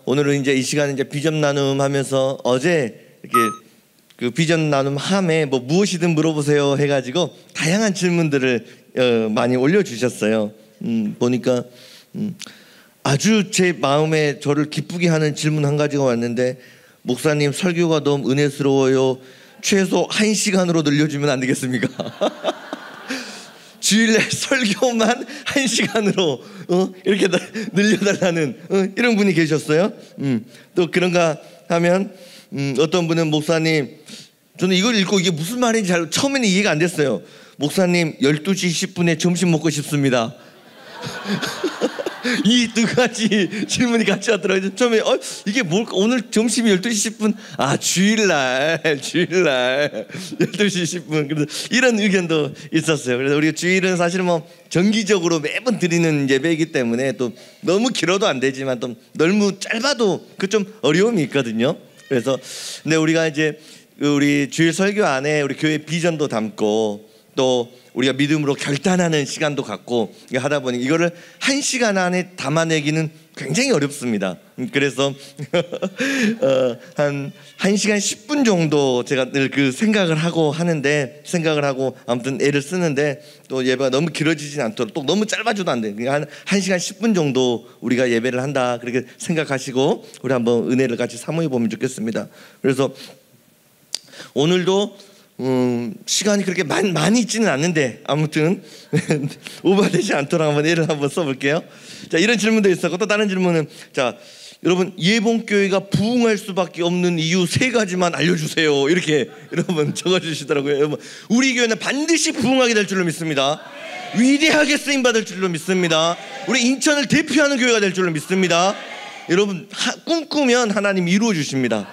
오늘은 이제 이 시간에 이제 비전 나눔 하면서 어제 이렇게 그 비전 나눔 함에 뭐 무엇이든 물어보세요 해가지고 다양한 질문들을 많이 올려주셨어요. 보니까 아주 제 마음에 저를 기쁘게 하는 질문 한 가지가 왔는데, 목사님 설교가 너무 은혜스러워요. 최소 1시간으로 늘려주면 안 되겠습니까? 주일날 설교만 1시간으로 이렇게 늘려달라는 이런 분이 계셨어요. 또 그런가 하면 어떤 분은 목사님, 저는 이걸 읽고 이게 무슨 말인지 처음에는 이해가 안 됐어요. 목사님 12시 10분에 점심 먹고 싶습니다. 이 두 가지 질문이 같이 왔더라고요. 처음에 이게 뭘까? 오늘 점심이 12시 10분? 아, 주일날 12시 10분. 그래서 이런 의견도 있었어요. 그래서 우리 주일은 사실은 뭐 정기적으로 매번 드리는 예배이기 때문에 또 너무 길어도 안 되지만 또 너무 짧아도 그 좀 어려움이 있거든요. 그래서 근데 우리가 이제 우리 주일 설교 안에 우리 교회 비전도 담고 또 우리가 믿음으로 결단하는 시간도 갖고 하다 보니 이거를 1시간 안에 담아내기는 굉장히 어렵습니다. 그래서 한 1시간 10분 정도 제가 늘 그 생각을 하고 아무튼 애를 쓰는데, 또 예배가 너무 길어지진 않도록 또 너무 짧아져도 안 돼. 한 1시간 10분 정도 우리가 예배를 한다, 그렇게 생각하시고 우리 한번 은혜를 같이 사모해 보면 좋겠습니다. 그래서 오늘도 시간이 그렇게 많이 있지는 않는데 아무튼 오버되지 않도록 한번 애를 한번 써볼게요. 자, 이런 질문도 있었고, 또 다른 질문은, 자, 여러분 예봉교회가 부흥할 수밖에 없는 이유 3가지만 알려주세요, 이렇게 여러분 적어주시더라고요. 여러분, 우리 교회는 반드시 부흥하게 될 줄로 믿습니다. 위대하게 쓰임받을 줄로 믿습니다. 우리 인천을 대표하는 교회가 될 줄로 믿습니다. 여러분, 꿈꾸면 하나님 이루어 주십니다.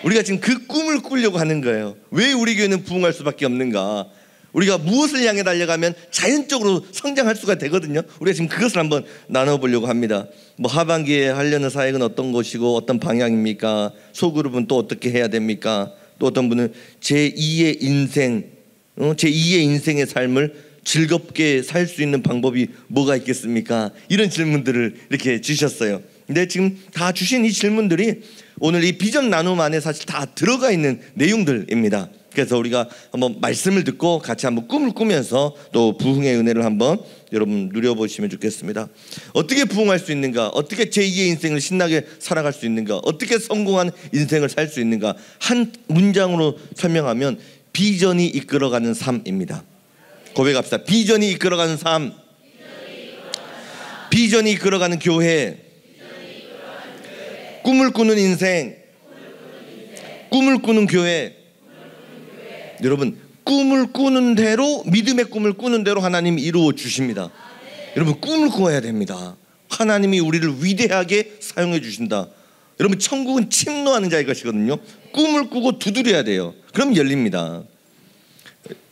우리가 지금 그 꿈을 꾸려고 하는 거예요. 왜 우리 교회는 부흥할 수밖에 없는가? 우리가 무엇을 향해 달려가면 자연적으로 성장할 수가 되거든요. 우리가 지금 그것을 한번 나눠보려고 합니다. 뭐 하반기에 하려는 사역은 어떤 것이고 어떤 방향입니까? 소그룹은 또 어떻게 해야 됩니까? 또 어떤 분은 제2의 인생의 삶을 즐겁게 살 수 있는 방법이 뭐가 있겠습니까? 이런 질문들을 이렇게 주셨어요. 근데 지금 다 주신 이 질문들이 오늘 이 비전 나눔 안에 사실 다 들어가 있는 내용들입니다. 그래서 우리가 한번 말씀을 듣고 같이 한번 꿈을 꾸면서 또 부흥의 은혜를 한번 여러분 누려보시면 좋겠습니다. 어떻게 부흥할 수 있는가? 어떻게 제2의 인생을 신나게 살아갈 수 있는가? 어떻게 성공한 인생을 살 수 있는가? 한 문장으로 설명하면 비전이 이끌어가는 삶입니다. 고백합시다. 비전이 이끌어가는 삶, 비전이 이끌어가는 교회, 꿈을 꾸는 인생, 꿈을 꾸는 교회. 여러분, 꿈을 꾸는 대로, 믿음의 꿈을 꾸는 대로 하나님이 이루어 주십니다. 여러분, 꿈을 꾸어야 됩니다. 하나님이 우리를 위대하게 사용해 주신다. 여러분, 천국은 침노하는 자의 것이거든요. 꿈을 꾸고 두드려야 돼요. 그럼 열립니다.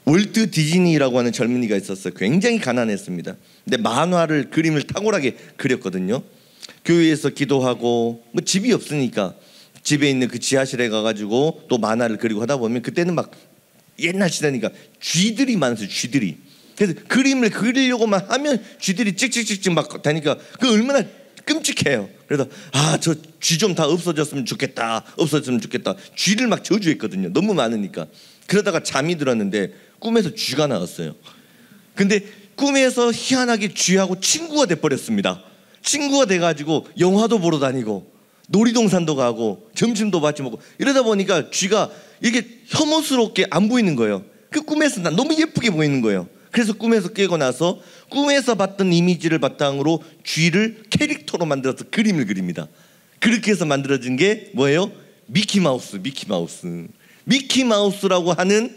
월트 디즈니라고 하는 젊은이가 있었어요. 굉장히 가난했습니다. 근데 만화를, 그림을 탁월하게 그렸거든요. 교회에서 기도하고 뭐 집이 없으니까 집에 있는 그 지하실에 가가지고 또 만화를 그리고 하다 보면, 그때는 막 옛날 시대니까 쥐들이 많았어요. 쥐들이. 그래서 그림을 그리려고만 하면 쥐들이 찍찍찍찍 막 다니까 그 얼마나 끔찍해요. 그래서 저 쥐 좀 다 없어졌으면 좋겠다, 없어졌으면 좋겠다. 쥐를 막 저주했거든요. 너무 많으니까. 그러다가 잠이 들었는데 꿈에서 쥐가 나왔어요. 근데 꿈에서 희한하게 쥐하고 친구가 돼버렸습니다. 친구가 돼가지고 영화도 보러 다니고 놀이동산도 가고 점심도 같이 먹고, 이러다 보니까 쥐가 이게 혐오스럽게 안 보이는 거예요. 그 꿈에서 난 너무 예쁘게 보이는 거예요. 그래서 꿈에서 깨고 나서 꿈에서 봤던 이미지를 바탕으로 쥐를 캐릭터로 만들어서 그림을 그립니다. 그렇게 해서 만들어진 게 뭐예요? 미키마우스라고 하는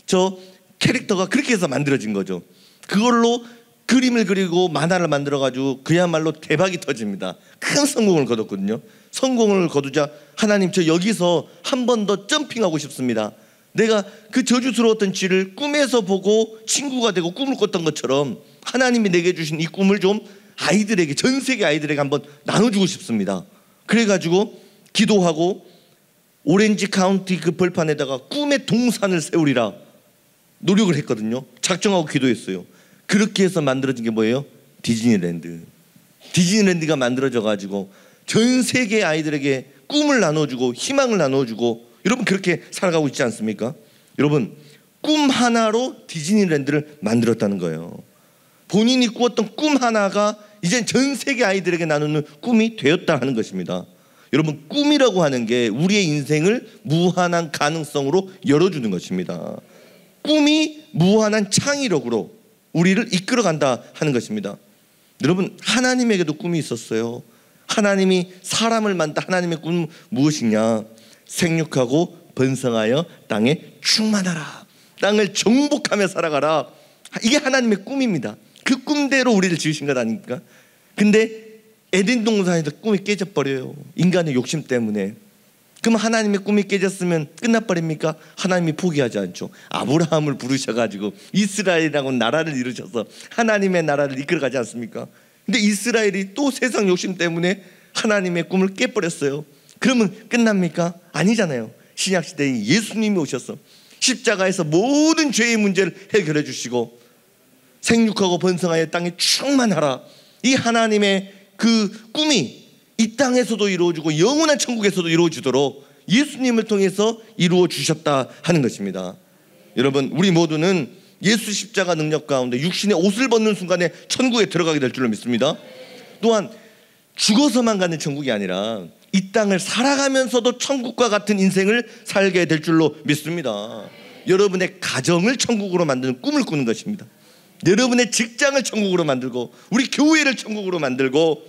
저 캐릭터가 그렇게 해서 만들어진 거죠. 그걸로 그림을 그리고 만화를 만들어가지고 그야말로 대박이 터집니다. 큰 성공을 거뒀거든요. 성공을 거두자 하나님, 저 여기서 한 번 더 점핑하고 싶습니다. 내가 그 저주스러웠던 쥐를 꿈에서 보고 친구가 되고 꿈을 꿨던 것처럼 하나님이 내게 주신 이 꿈을 좀 아이들에게, 전 세계 아이들에게 한번 나눠주고 싶습니다. 그래가지고 기도하고 오렌지 카운티 그 벌판에다가 꿈의 동산을 세우리라 노력을 했거든요. 작정하고 기도했어요. 그렇게 해서 만들어진 게 뭐예요? 디즈니랜드가 만들어져 가지고 전 세계 아이들에게 꿈을 나눠주고 희망을 나눠주고, 여러분 그렇게 살아가고 있지 않습니까? 여러분 꿈 하나로 디즈니랜드를 만들었다는 거예요. 본인이 꾸었던 꿈 하나가 이제 전 세계 아이들에게 나누는 꿈이 되었다 하는 것입니다. 여러분 꿈이라고 하는 게 우리의 인생을 무한한 가능성으로 열어주는 것입니다. 꿈이 무한한 창의력으로 우리를 이끌어간다 하는 것입니다. 여러분 하나님에게도 꿈이 있었어요. 하나님이 사람을 만든 하나님의 꿈은 무엇이냐? 생육하고 번성하여 땅에 충만하라, 땅을 정복하며 살아가라. 이게 하나님의 꿈입니다. 그 꿈대로 우리를 지으신 것 아닙니까? 근데 에덴 동산에서 꿈이 깨져버려요. 인간의 욕심 때문에. 그럼 하나님의 꿈이 깨졌으면 끝나버립니까? 하나님이 포기하지 않죠. 아브라함을 부르셔가지고 이스라엘이라고 나라를 이루셔서 하나님의 나라를 이끌어가지 않습니까? 근데 이스라엘이 또 세상 욕심 때문에 하나님의 꿈을 깨버렸어요. 그러면 끝납니까? 아니잖아요. 신약시대에 예수님이 오셔서 십자가에서 모든 죄의 문제를 해결해 주시고 생육하고 번성하여 땅에 충만하라, 이 하나님의 그 꿈이 이 땅에서도 이루어지고 영원한 천국에서도 이루어지도록 예수님을 통해서 이루어 주셨다 하는 것입니다. 여러분 우리 모두는 예수 십자가 능력 가운데 육신의 옷을 벗는 순간에 천국에 들어가게 될 줄로 믿습니다. 또한 죽어서만 가는 천국이 아니라 이 땅을 살아가면서도 천국과 같은 인생을 살게 될 줄로 믿습니다. 여러분의 가정을 천국으로 만드는 꿈을 꾸는 것입니다. 여러분의 직장을 천국으로 만들고 우리 교회를 천국으로 만들고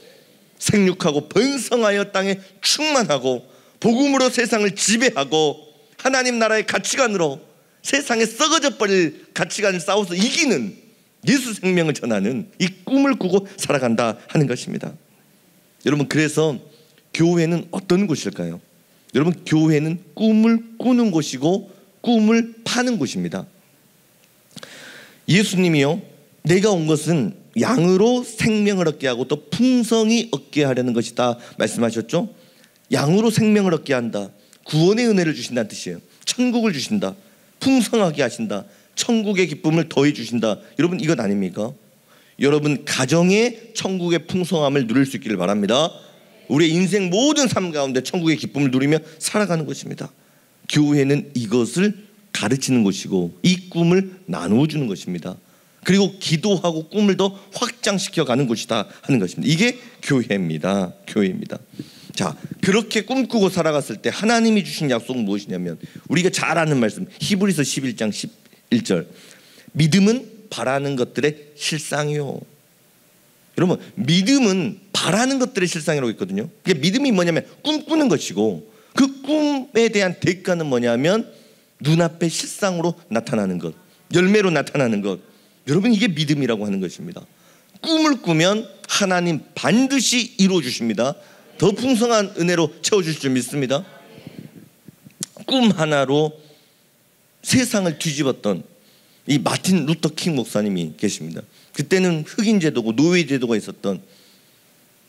생육하고 번성하여 땅에 충만하고 복음으로 세상을 지배하고 하나님 나라의 가치관으로 세상에 썩어져 버릴 가치관을 싸워서 이기는 예수 생명을 전하는 이 꿈을 꾸고 살아간다 하는 것입니다. 여러분 그래서 교회는 어떤 곳일까요? 여러분 교회는 꿈을 꾸는 곳이고 꿈을 파는 곳입니다. 예수님이요, 내가 온 것은 양으로 생명을 얻게 하고 또 풍성히 얻게 하려는 것이다 말씀하셨죠. 양으로 생명을 얻게 한다, 구원의 은혜를 주신다는 뜻이에요. 천국을 주신다, 풍성하게 하신다, 천국의 기쁨을 더해 주신다. 여러분 이것 아닙니까? 여러분 가정의 천국의 풍성함을 누릴 수 있기를 바랍니다. 우리의 인생 모든 삶 가운데 천국의 기쁨을 누리며 살아가는 것입니다. 교회는 이것을 가르치는 곳이고 이 꿈을 나누어 주는 것입니다. 그리고 기도하고 꿈을 더 확장시켜 가는 곳이다 하는 것입니다. 이게 교회입니다. 교회입니다. 자, 그렇게 꿈꾸고 살아갔을 때 하나님이 주신 약속은 무엇이냐면 우리가 잘 아는 말씀 히브리서 11장 11절, 믿음은 바라는 것들의 실상이요. 여러분 믿음은 바라는 것들의 실상이라고 있거든요. 그게 믿음이 뭐냐면 꿈꾸는 것이고 그 꿈에 대한 대가는 뭐냐면 눈앞의 실상으로 나타나는 것, 열매로 나타나는 것. 여러분 이게 믿음이라고 하는 것입니다. 꿈을 꾸면 하나님 반드시 이루어 주십니다. 더 풍성한 은혜로 채워주실 줄 믿습니다. 꿈 하나로 세상을 뒤집었던 이 마틴 루터 킹 목사님이 계십니다. 그때는 흑인 제도고 노예 제도가 있었던,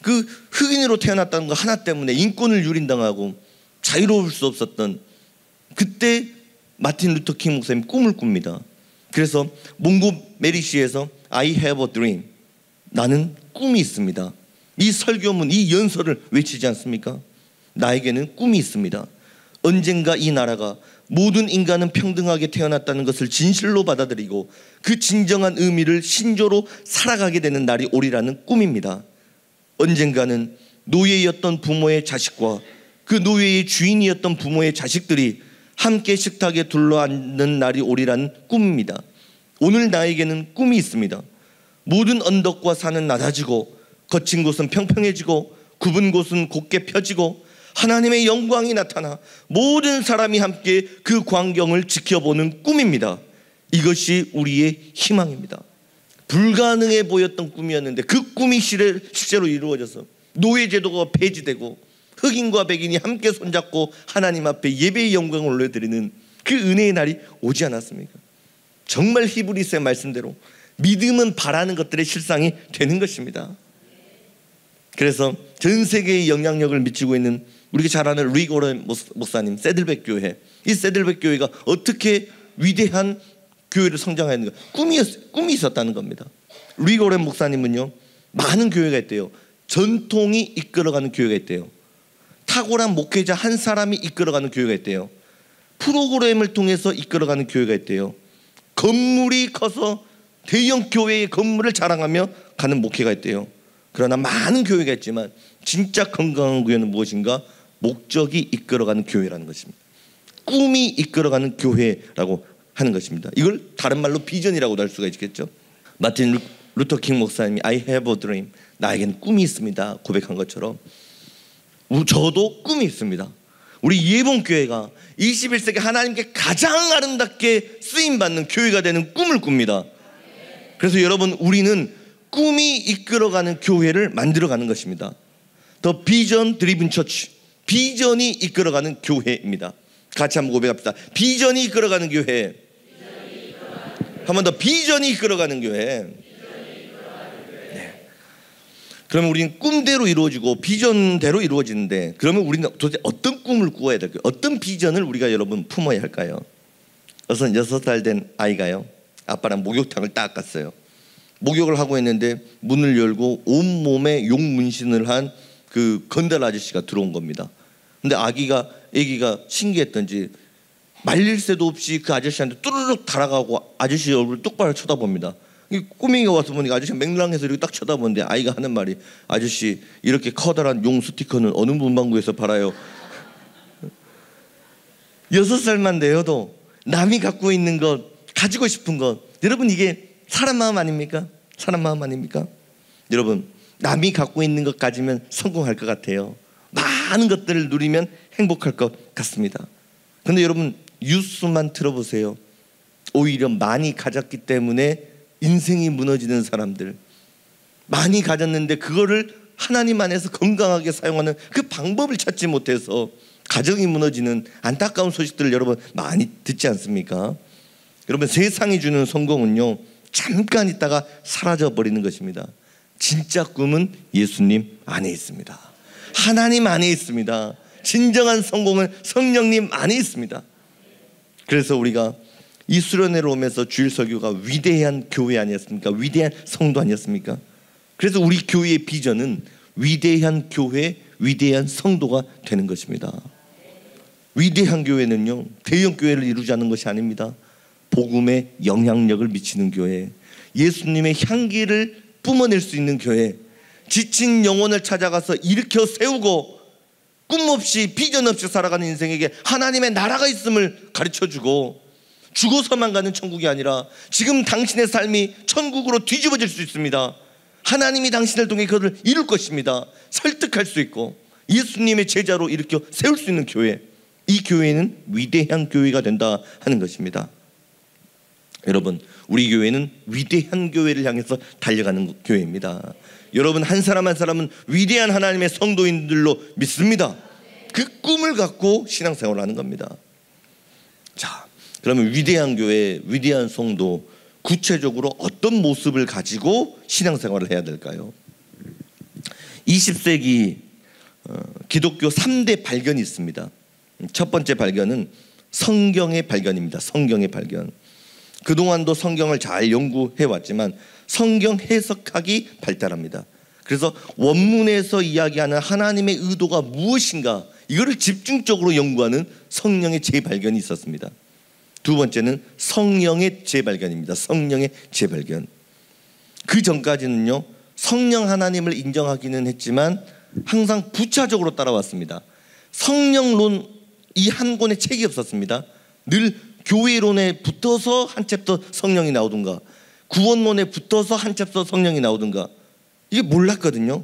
그 흑인으로 태어났다는 거 하나 때문에 인권을 유린당하고 자유로울 수 없었던 그때 마틴 루터 킹 목사님 꿈을 꿉니다. 그래서 몽고메리시에서 I have a dream, 나는 꿈이 있습니다. 이 설교문, 이 연설을 외치지 않습니까? 나에게는 꿈이 있습니다. 언젠가 이 나라가 모든 인간은 평등하게 태어났다는 것을 진실로 받아들이고 그 진정한 의미를 신조로 살아가게 되는 날이 오리라는 꿈입니다. 언젠가는 노예였던 부모의 자식과 그 노예의 주인이었던 부모의 자식들이 함께 식탁에 둘러앉는 날이 오리라는 꿈입니다. 오늘 나에게는 꿈이 있습니다. 모든 언덕과 산은 낮아지고 거친 곳은 평평해지고 굽은 곳은 곧게 펴지고 하나님의 영광이 나타나 모든 사람이 함께 그 광경을 지켜보는 꿈입니다. 이것이 우리의 희망입니다. 불가능해 보였던 꿈이었는데 그 꿈이 실제로 이루어져서 노예제도가 폐지되고 흑인과 백인이 함께 손잡고 하나님 앞에 예배의 영광을 올려드리는 그 은혜의 날이 오지 않았습니까? 정말 히브리서의 말씀대로 믿음은 바라는 것들의 실상이 되는 것입니다. 그래서 전 세계의 영향력을 미치고 있는 우리가 잘 아는 릭 오렌 목사님 세들백 교회, 이 세들백 교회가 어떻게 위대한 교회를 성장했는가? 꿈이 있었다는 겁니다. 릭 오렌 목사님은요, 많은 교회가 있대요. 전통이 이끌어가는 교회가 있대요. 탁월한 목회자 한 사람이 이끌어가는 교회가 있대요. 프로그램을 통해서 이끌어가는 교회가 있대요. 건물이 커서 대형 교회의 건물을 자랑하며 가는 목회가 있대요. 그러나 많은 교회가 있지만 진짜 건강한 교회는 무엇인가? 목적이 이끌어가는 교회라는 것입니다. 꿈이 이끌어가는 교회라고 하는 것입니다. 이걸 다른 말로 비전이라고도 할 수가 있겠죠. 마틴 루터 킹 목사님이 I have a dream, 나에게는 꿈이 있습니다 고백한 것처럼 저도 꿈이 있습니다. 우리 예봉교회가 21세기 하나님께 가장 아름답게 쓰임받는 교회가 되는 꿈을 꿉니다. 그래서 여러분, 우리는 꿈이 이끌어가는 교회를 만들어가는 것입니다. The Vision Driven Church, 비전이 이끌어가는 교회입니다. 같이 한번 고백합시다. 비전이 이끌어가는 교회. 한 번 더, 비전이 이끌어가는 교회. 네. 그러면 우리는 꿈대로 이루어지고 비전대로 이루어지는데, 그러면 우리는 도대체 어떤 꿈을 꾸어야 될까요? 어떤 비전을 우리가 여러분 품어야 할까요? 우선 6살 된 아이가요, 아빠랑 목욕탕을 딱 갔어요. 목욕을 하고 있는데 문을 열고 온몸에 용 문신을 한 그 건달 아저씨가 들어온 겁니다. 근데 아기가 신기했던지 말릴 새도 없이 그 아저씨한테 뚜루룩 달아가고 아저씨 얼굴을 똑바로 쳐다봅니다. 꼬맹이가 와서 보니까 아저씨가 맹랑해서 이렇게 딱 쳐다보는데 아이가 하는 말이, 아저씨 이렇게 커다란 용 스티커는 어느 문방구에서 팔아요? 6살만 되어도 남이 갖고 있는 것, 가지고 싶은 것, 여러분 이게 사람 마음 아닙니까? 사람 마음 아닙니까? 여러분, 남이 갖고 있는 것 가지면 성공할 것 같아요. 많은 것들을 누리면 행복할 것 같습니다. 그런데 여러분, 뉴스만 들어보세요. 오히려 많이 가졌기 때문에 인생이 무너지는 사람들, 많이 가졌는데 그거를 하나님 안에서 건강하게 사용하는 그 방법을 찾지 못해서 가정이 무너지는 안타까운 소식들을 여러분 많이 듣지 않습니까? 여러분, 세상이 주는 성공은요, 잠깐 있다가 사라져버리는 것입니다. 진짜 꿈은 예수님 안에 있습니다. 하나님 안에 있습니다. 진정한 성공은 성령님 안에 있습니다. 그래서 우리가 이 수련회로 오면서 주일 설교가 위대한 교회 아니었습니까? 위대한 성도 아니었습니까? 그래서 우리 교회의 비전은 위대한 교회, 위대한 성도가 되는 것입니다. 위대한 교회는요, 대형 교회를 이루지 않는 것이 아닙니다. 복음에 영향력을 미치는 교회, 예수님의 향기를 뿜어낼 수 있는 교회, 지친 영혼을 찾아가서 일으켜 세우고 꿈 없이 비전 없이 살아가는 인생에게 하나님의 나라가 있음을 가르쳐주고, 죽어서만 가는 천국이 아니라 지금 당신의 삶이 천국으로 뒤집어질 수 있습니다. 하나님이 당신을 통해 그것을 이룰 것입니다. 설득할 수 있고 예수님의 제자로 일으켜 세울 수 있는 교회, 이 교회는 위대한 교회가 된다 하는 것입니다. 여러분, 우리 교회는 위대한 교회를 향해서 달려가는 교회입니다. 여러분, 한 사람 한 사람은 위대한 하나님의 성도인들로 믿습니다. 그 꿈을 갖고 신앙생활을 하는 겁니다. 자, 그러면 위대한 교회, 위대한 성도, 구체적으로 어떤 모습을 가지고 신앙생활을 해야 될까요? 20세기 기독교 3대 발견이 있습니다. 첫 번째 발견은 성경의 발견입니다. 성경의 발견. 그동안도 성경을 잘 연구해왔지만 성경 해석학이 발달합니다. 그래서 원문에서 이야기하는 하나님의 의도가 무엇인가, 이거를 집중적으로 연구하는 성령의 재발견이 있었습니다. 두 번째는 성령의 재발견입니다. 성령의 재발견. 그 전까지는요, 성령 하나님을 인정하기는 했지만 항상 부차적으로 따라왔습니다. 성령론 이 한 권의 책이 없었습니다. 늘 교회론에 붙어서 한 챕터 성령이 나오든가, 구원론에 붙어서 한 챕터 성령이 나오든가, 이게 몰랐거든요.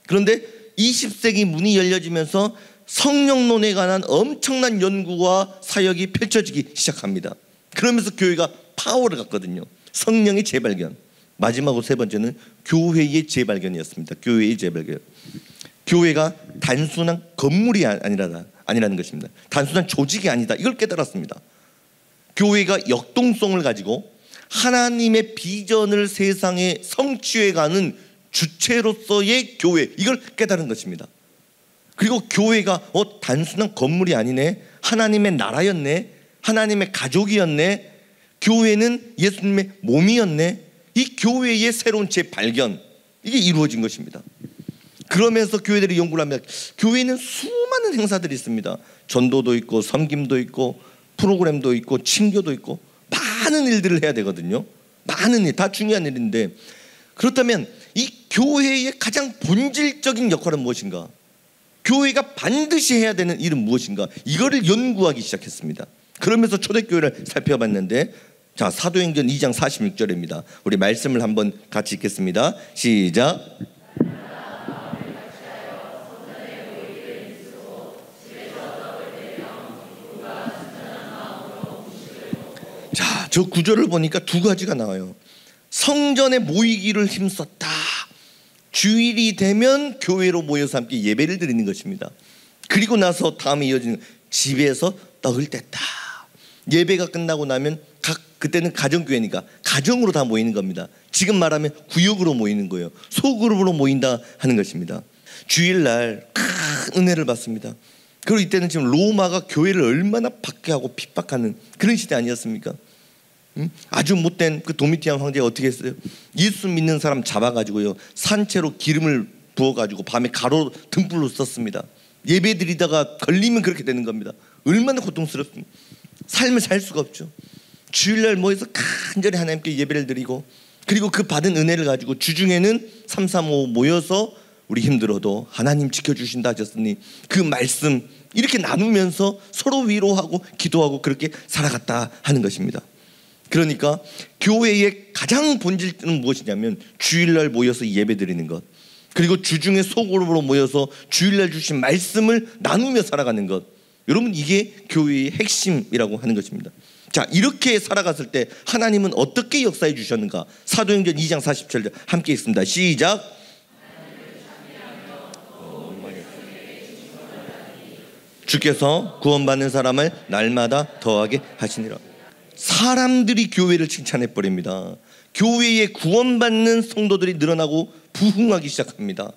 그런데 20세기 문이 열려지면서 성령론에 관한 엄청난 연구와 사역이 펼쳐지기 시작합니다. 그러면서 교회가 파워를 갖거든요. 성령의 재발견. 마지막으로 세 번째는 교회의 재발견이었습니다. 교회의 재발견. 교회가 단순한 건물이 아니라는 것입니다. 단순한 조직이 아니다, 이걸 깨달았습니다. 교회가 역동성을 가지고 하나님의 비전을 세상에 성취해가는 주체로서의 교회, 이걸 깨달은 것입니다. 그리고 교회가 단순한 건물이 아니네, 하나님의 나라였네, 하나님의 가족이었네, 교회는 예수님의 몸이었네, 이 교회의 새로운 재발견, 이게 이루어진 것입니다. 그러면서 교회들이 연구를 합니다. 교회는 수많은 행사들이 있습니다. 전도도 있고 섬김도 있고 프로그램도 있고 친교도 있고 많은 일들을 해야 되거든요. 많은 일, 다 중요한 일인데, 그렇다면 이 교회의 가장 본질적인 역할은 무엇인가? 교회가 반드시 해야 되는 일은 무엇인가? 이거를 연구하기 시작했습니다. 그러면서 초대교회를 살펴봤는데, 자, 사도행전 2장 46절입니다. 우리 말씀을 한번 같이 읽겠습니다. 시작. 자, 저 구절을 보니까 두 가지가 나와요. 성전에 모이기를 힘썼다. 주일이 되면 교회로 모여서 함께 예배를 드리는 것입니다. 그리고 나서 다음에 이어지는 집에서 떡을 뗐다. 예배가 끝나고 나면 그때는 가정교회니까 가정으로 다 모이는 겁니다. 지금 말하면 구역으로 모이는 거예요. 소그룹으로 모인다 하는 것입니다. 주일날 큰 은혜를 받습니다. 그리고 이때는 지금 로마가 교회를 얼마나 박해하고 핍박하는 그런 시대 아니었습니까? 아주 못된 그 도미티안 황제가 어떻게 했어요? 예수 믿는 사람 잡아가지고요, 산채로 기름을 부어가지고 밤에 가로 등불로 썼습니다. 예배 드리다가 걸리면 그렇게 되는 겁니다. 얼마나 고통스럽습니까? 삶을 살 수가 없죠. 주일날 모여서 간절히 하나님께 예배를 드리고, 그리고 그 받은 은혜를 가지고 주중에는 335 모여서 우리 힘들어도 하나님 지켜주신다 하셨으니 그 말씀 이렇게 나누면서 서로 위로하고 기도하고 그렇게 살아갔다 하는 것입니다. 그러니까 교회의 가장 본질은 무엇이냐면 주일날 모여서 예배드리는 것, 그리고 주중에 소그룹으로 모여서 주일날 주신 말씀을 나누며 살아가는 것. 여러분, 이게 교회의 핵심이라고 하는 것입니다. 자, 이렇게 살아갔을 때 하나님은 어떻게 역사해 주셨는가? 사도행전 2장 40절 함께 읽습니다. 시작. 주께서 구원받는 사람을 날마다 더하게 하시니라. 사람들이 교회를 칭찬해 버립니다. 교회에 구원받는 성도들이 늘어나고 부흥하기 시작합니다.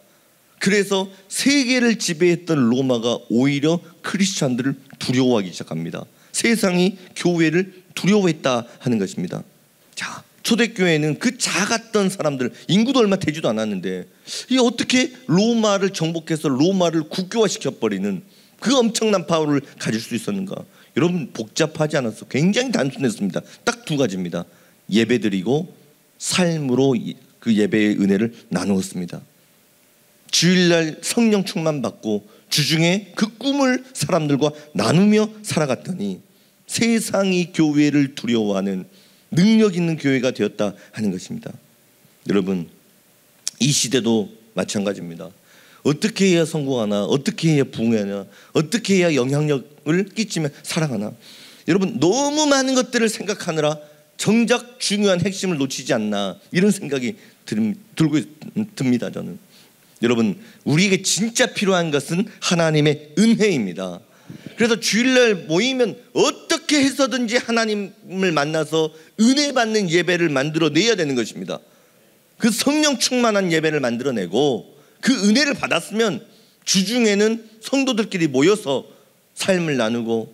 그래서 세계를 지배했던 로마가 오히려 크리스찬들을 두려워하기 시작합니다. 세상이 교회를 두려워했다 하는 것입니다. 자, 초대교회는 그 작았던 사람들, 인구도 얼마 되지도 않았는데 이게 어떻게 로마를 정복해서 로마를 국교화시켜버리는 그 엄청난 파워를 가질 수 있었는가? 여러분, 복잡하지 않았어. 굉장히 단순했습니다. 딱 두 가지입니다. 예배드리고 삶으로 그 예배의 은혜를 나누었습니다. 주일날 성령 충만 받고 주중에 그 꿈을 사람들과 나누며 살아갔더니 세상이 교회를 두려워하는 능력 있는 교회가 되었다 하는 것입니다. 여러분, 이 시대도 마찬가지입니다. 어떻게 해야 성공하나, 어떻게 해야 부흥하나, 어떻게 해야 영향력을 끼치며 살아가나. 여러분, 너무 많은 것들을 생각하느라 정작 중요한 핵심을 놓치지 않나, 이런 생각이 듭니다. 저는. 여러분, 우리에게 진짜 필요한 것은 하나님의 은혜입니다. 그래서 주일날 모이면 어떻게 해서든지 하나님을 만나서 은혜 받는 예배를 만들어내야 되는 것입니다. 그 성령 충만한 예배를 만들어내고 그 은혜를 받았으면 주중에는 성도들끼리 모여서 삶을 나누고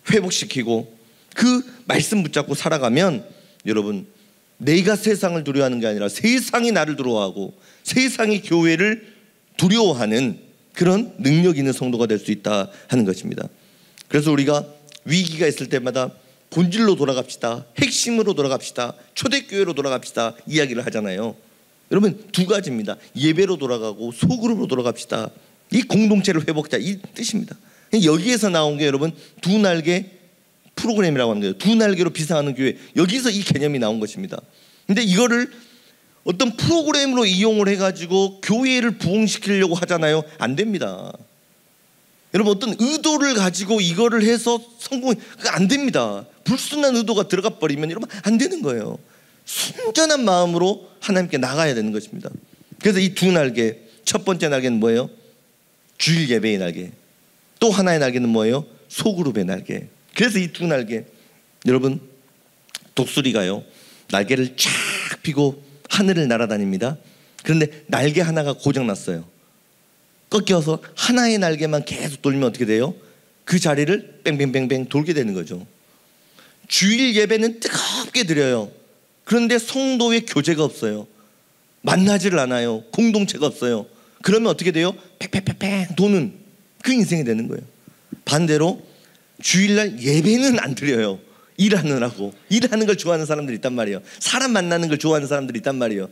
회복시키고 그 말씀 붙잡고 살아가면, 여러분, 내가 세상을 두려워하는 게 아니라 세상이 나를 두려워하고 세상이 교회를 두려워하는 그런 능력 있는 성도가 될 수 있다 하는 것입니다. 그래서 우리가 위기가 있을 때마다 본질로 돌아갑시다, 핵심으로 돌아갑시다, 초대교회로 돌아갑시다 이야기를 하잖아요. 여러분, 두 가지입니다. 예배로 돌아가고 소그룹으로 돌아갑시다. 이 공동체를 회복하자, 이 뜻입니다. 여기에서 나온 게 여러분 두 날개 프로그램이라고 하는 거예요. 두 날개로 비상하는 교회, 여기서 이 개념이 나온 것입니다. 근데 이거를 어떤 프로그램으로 이용을 해가지고 교회를 부흥시키려고 하잖아요. 안 됩니다. 여러분, 어떤 의도를 가지고 이거를 해서 그거 안 됩니다. 불순한 의도가 들어가 버리면 여러분 안 되는 거예요. 순전한 마음으로 하나님께 나가야 되는 것입니다. 그래서 이 두 날개, 첫 번째 날개는 뭐예요? 주일 예배의 날개. 또 하나의 날개는 뭐예요? 소그룹의 날개. 그래서 이 두 날개, 여러분, 독수리가요 날개를 쫙 펴고 하늘을 날아다닙니다. 그런데 날개 하나가 고장났어요. 꺾여서 하나의 날개만 계속 돌리면 어떻게 돼요? 그 자리를 뺑뺑뺑뺑 돌게 되는 거죠. 주일 예배는 뜨겁게 드려요. 그런데 성도의 교제가 없어요. 만나지를 않아요. 공동체가 없어요. 그러면 어떻게 돼요? 팩팩팩팩 도는 그 인생이 되는 거예요. 반대로 주일날 예배는 안 드려요. 일하느라고. 일하는 걸 좋아하는 사람들이 있단 말이에요. 사람 만나는 걸 좋아하는 사람들이 있단 말이에요.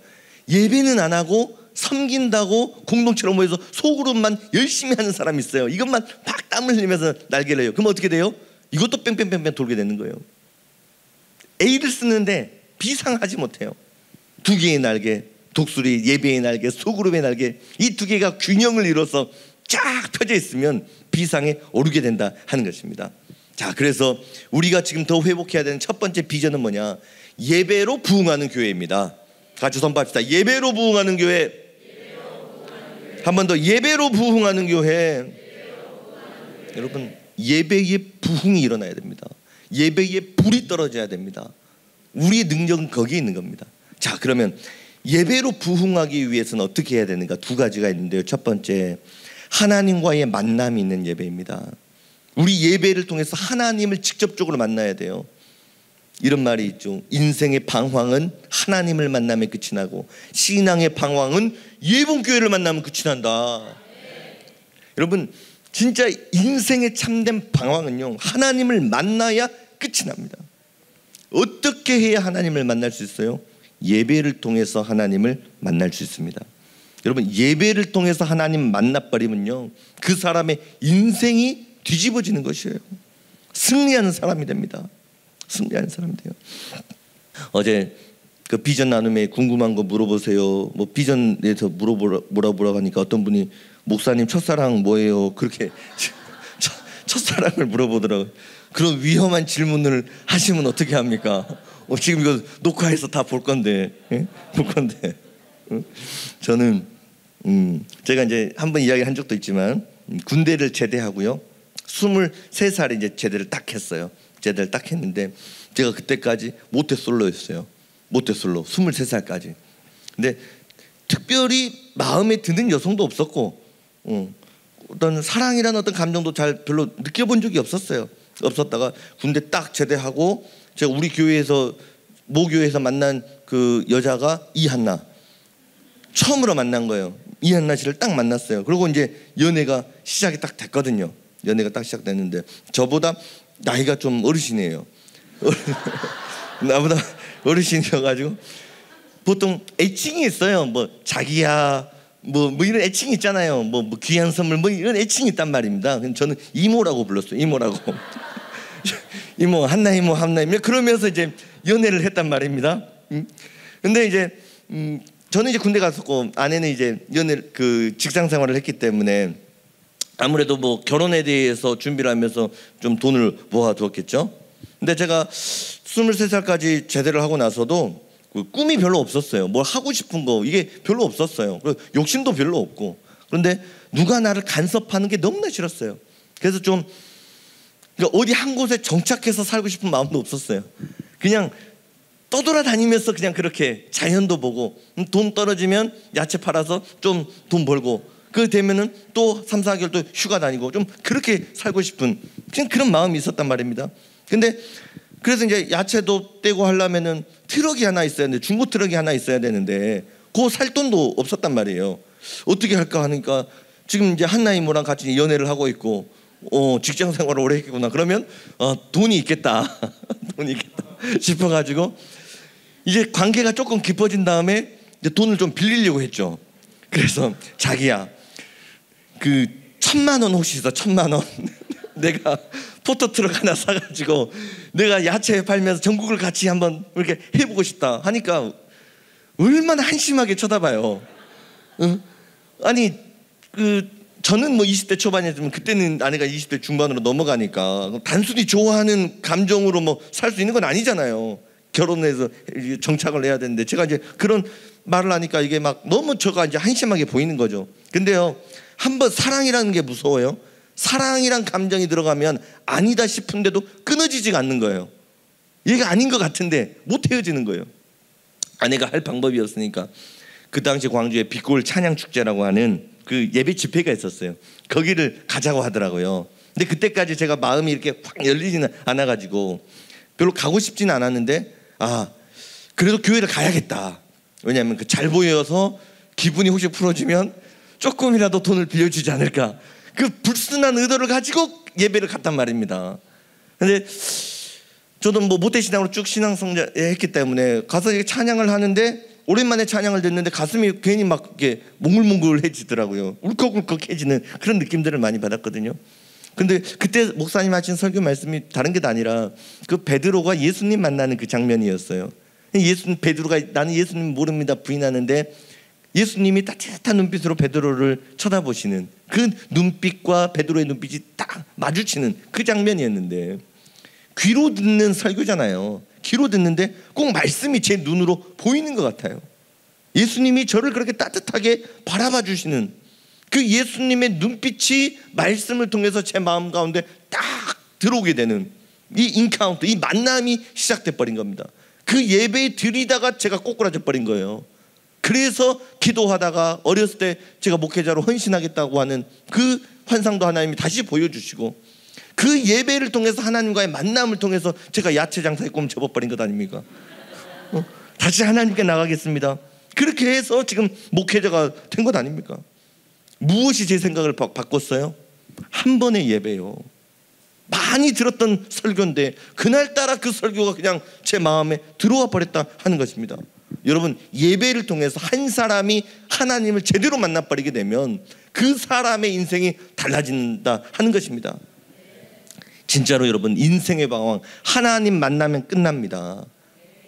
예배는 안 하고 섬긴다고 공동체로 모여서 속으로만 열심히 하는 사람이 있어요. 이것만 막 땀을 흘리면서 날개를 해요. 그럼 어떻게 돼요? 이것도 뺑뺑뺑뺑 돌게 되는 거예요. A를 쓰는데 B상하지 못해요. 두 개의 날개, 독수리, 예배의 날개, 소그룹의 날개, 이 두 개가 균형을 이뤄서 쫙 펴져 있으면 B상에 오르게 된다 하는 것입니다. 자, 그래서 우리가 지금 더 회복해야 되는 첫 번째 비전은 뭐냐? 예배로 부흥하는 교회입니다. 같이 선포합시다. 예배로 부흥하는 교회. 한 번 더. 예배로 부흥하는 교회. 여러분, 예배의 부흥이 일어나야 됩니다. 예배의 불이 떨어져야 됩니다. 우리의 능력은 거기에 있는 겁니다. 자, 그러면 예배로 부흥하기 위해서는 어떻게 해야 되는가? 두 가지가 있는데요. 첫 번째, 하나님과의 만남이 있는 예배입니다. 우리 예배를 통해서 하나님을 직접적으로 만나야 돼요. 이런 말이 있죠. 인생의 방황은 하나님을 만나면 끝이 나고 신앙의 방황은 예봉교회를 만나면 끝이 난다. 여러분, 진짜 인생의 참된 방황은요, 하나님을 만나야 끝이 납니다. 어떻게 해야 하나님을 만날 수 있어요? 예배를 통해서 하나님을 만날 수 있습니다. 여러분, 예배를 통해서 하나님 만나버리면요, 그 사람의 인생이 뒤집어지는 것이에요. 승리하는 사람이 됩니다. 승리하는 사람이 돼요. 어제 그 비전 나눔에 궁금한 거 물어보세요. 뭐 비전에서 물어보라고 하니까 어떤 분이 목사님 첫사랑 뭐예요? 그렇게 첫사랑을 물어보더라고요. 그런 위험한 질문을 하시면 어떻게 합니까? 지금 이거 녹화해서 다 볼 건데, 예? 볼 건데. 저는 제가 이제 한번 이야기한 적도 있지만 군대를 제대하고요, 23살에 이제 제대를 딱 했어요. 제대를 딱 했는데 제가 그때까지 모태솔로였어요. 모태솔로 23살까지. 근데 특별히 마음에 드는 여성도 없었고, 어떤 사랑이라는 어떤 감정도 잘 별로 느껴본 적이 없었어요. 없었다가 군대 딱 제대하고 제가 우리 교회에서 모교회에서 만난 그 여자가 이한나, 처음으로 만난 거예요. 이한나 씨를 딱 만났어요. 그리고 이제 연애가 시작이 딱 됐거든요. 연애가 딱 시작됐는데 저보다 나이가 좀 어르신이에요. 나보다 어르신이어가지고 보통 애칭이 있어요. 뭐 자기야, 뭐 이런 애칭이 있잖아요. 뭐 귀한 선물, 뭐 이런 애칭이 있단 말입니다. 저는 이모라고 불렀어요. 이모라고. 이모, 한나 이모, 한나 이모. 그러면서 이제 연애를 했단 말입니다. 근데 이제 저는 이제 군대 갔었고 아내는 이제 그 직장 생활을 했기 때문에 아무래도 뭐 결혼에 대해서 준비를 하면서 좀 돈을 모아두었겠죠. 근데 제가 23살까지 제대를 하고 나서도 그 꿈이 별로 없었어요. 뭘 하고 싶은 거 이게 별로 없었어요. 욕심도 별로 없고. 그런데 누가 나를 간섭하는 게 너무나 싫었어요. 그래서 좀 그러니까 어디 한 곳에 정착해서 살고 싶은 마음도 없었어요. 그냥 떠돌아다니면서 그냥 그렇게 자연도 보고 돈 떨어지면 야채 팔아서 좀 돈 벌고 그 되면은 또 3, 4개월 또 휴가 다니고 좀 그렇게 살고 싶은 그냥 그런 마음이 있었단 말입니다. 근데 그래서 이제 야채도 떼고 하려면은 트럭이 하나 있어야 되는데 중고 트럭이 하나 있어야 되는데 그거 살 돈도 없었단 말이에요. 어떻게 할까 하니까 지금 이제 한나 이모랑 같이 연애를 하고 있고 직장 생활을 오래 했겠구나. 그러면 돈이 있겠다. 돈이 있겠다 싶어가지고 이제 관계가 조금 깊어진 다음에 이제 돈을 좀 빌리려고 했죠. 그래서 자기야, 그 1,000만 원 혹시 있어? 1,000만 원. 내가 포토트럭 하나 사가지고 내가 야채 팔면서 전국을 같이 한번 이렇게 해보고 싶다 하니까 얼마나 한심하게 쳐다봐요. 아니 저는 뭐 20대 초반이었지만 그때는 아내가 20대 중반으로 넘어가니까 단순히 좋아하는 감정으로 뭐 살 수 있는 건 아니잖아요. 결혼해서 정착을 해야 되는데 제가 이제 그런 말을 하니까 이게 막 너무 저가 이제 한심하게 보이는 거죠. 근데요, 한번 사랑이라는 게 무서워요. 사랑이란 감정이 들어가면 아니다 싶은데도 끊어지지가 않는 거예요. 얘가 아닌 것 같은데 못 헤어지는 거예요. 아내가 할 방법이었으니까 그 당시 광주에 빛골 찬양축제라고 하는 그 예배 집회가 있었어요. 거기를 가자고 하더라고요. 근데 그때까지 제가 마음이 이렇게 확 열리지는 않아가지고 별로 가고 싶지는 않았는데 그래도 교회를 가야겠다. 왜냐하면 그 잘 보여서 기분이 혹시 풀어지면 조금이라도 돈을 빌려주지 않을까, 그 불순한 의도를 가지고 예배를 갔단 말입니다. 근데 저도 뭐 모태신앙으로 쭉 신앙성장 했기 때문에 가서 찬양을 하는데 오랜만에 찬양을 듣는데 가슴이 괜히 막 이렇게 몽글몽글해지더라고요. 울컥울컥해지는 그런 느낌들을 많이 받았거든요. 근데 그때 목사님 하신 설교 말씀이 다른 게 아니라 그 베드로가 예수님 만나는 그 장면이었어요. 베드로가 나는 예수님 모릅니다 부인하는데 예수님이 따뜻한 눈빛으로 베드로를 쳐다보시는 그 눈빛과 베드로의 눈빛이 딱 마주치는 그 장면이었는데, 귀로 듣는 설교잖아요. 귀로 듣는데 꼭 말씀이 제 눈으로 보이는 것 같아요. 예수님이 저를 그렇게 따뜻하게 바라봐 주시는 그 예수님의 눈빛이 말씀을 통해서 제 마음 가운데 딱 들어오게 되는 이 인카운터, 이 만남이 시작돼 버린 겁니다. 그 예배에 들이다가 제가 꼬꾸라져 버린 거예요. 그래서 기도하다가 어렸을 때 제가 목회자로 헌신하겠다고 하는 그 환상도 하나님이 다시 보여주시고, 그 예배를 통해서 하나님과의 만남을 통해서 제가 야채 장사의 꿈을 접어버린 것 아닙니까? 다시 하나님께 나가겠습니다. 그렇게 해서 지금 목회자가 된 것 아닙니까? 무엇이 제 생각을 바꿨어요? 한 번의 예배요. 많이 들었던 설교인데 그날따라 그 설교가 그냥 제 마음에 들어와 버렸다 하는 것입니다. 여러분, 예배를 통해서 한 사람이 하나님을 제대로 만나버리게 되면 그 사람의 인생이 달라진다 하는 것입니다. 진짜로 여러분, 인생의 방황 하나님 만나면 끝납니다.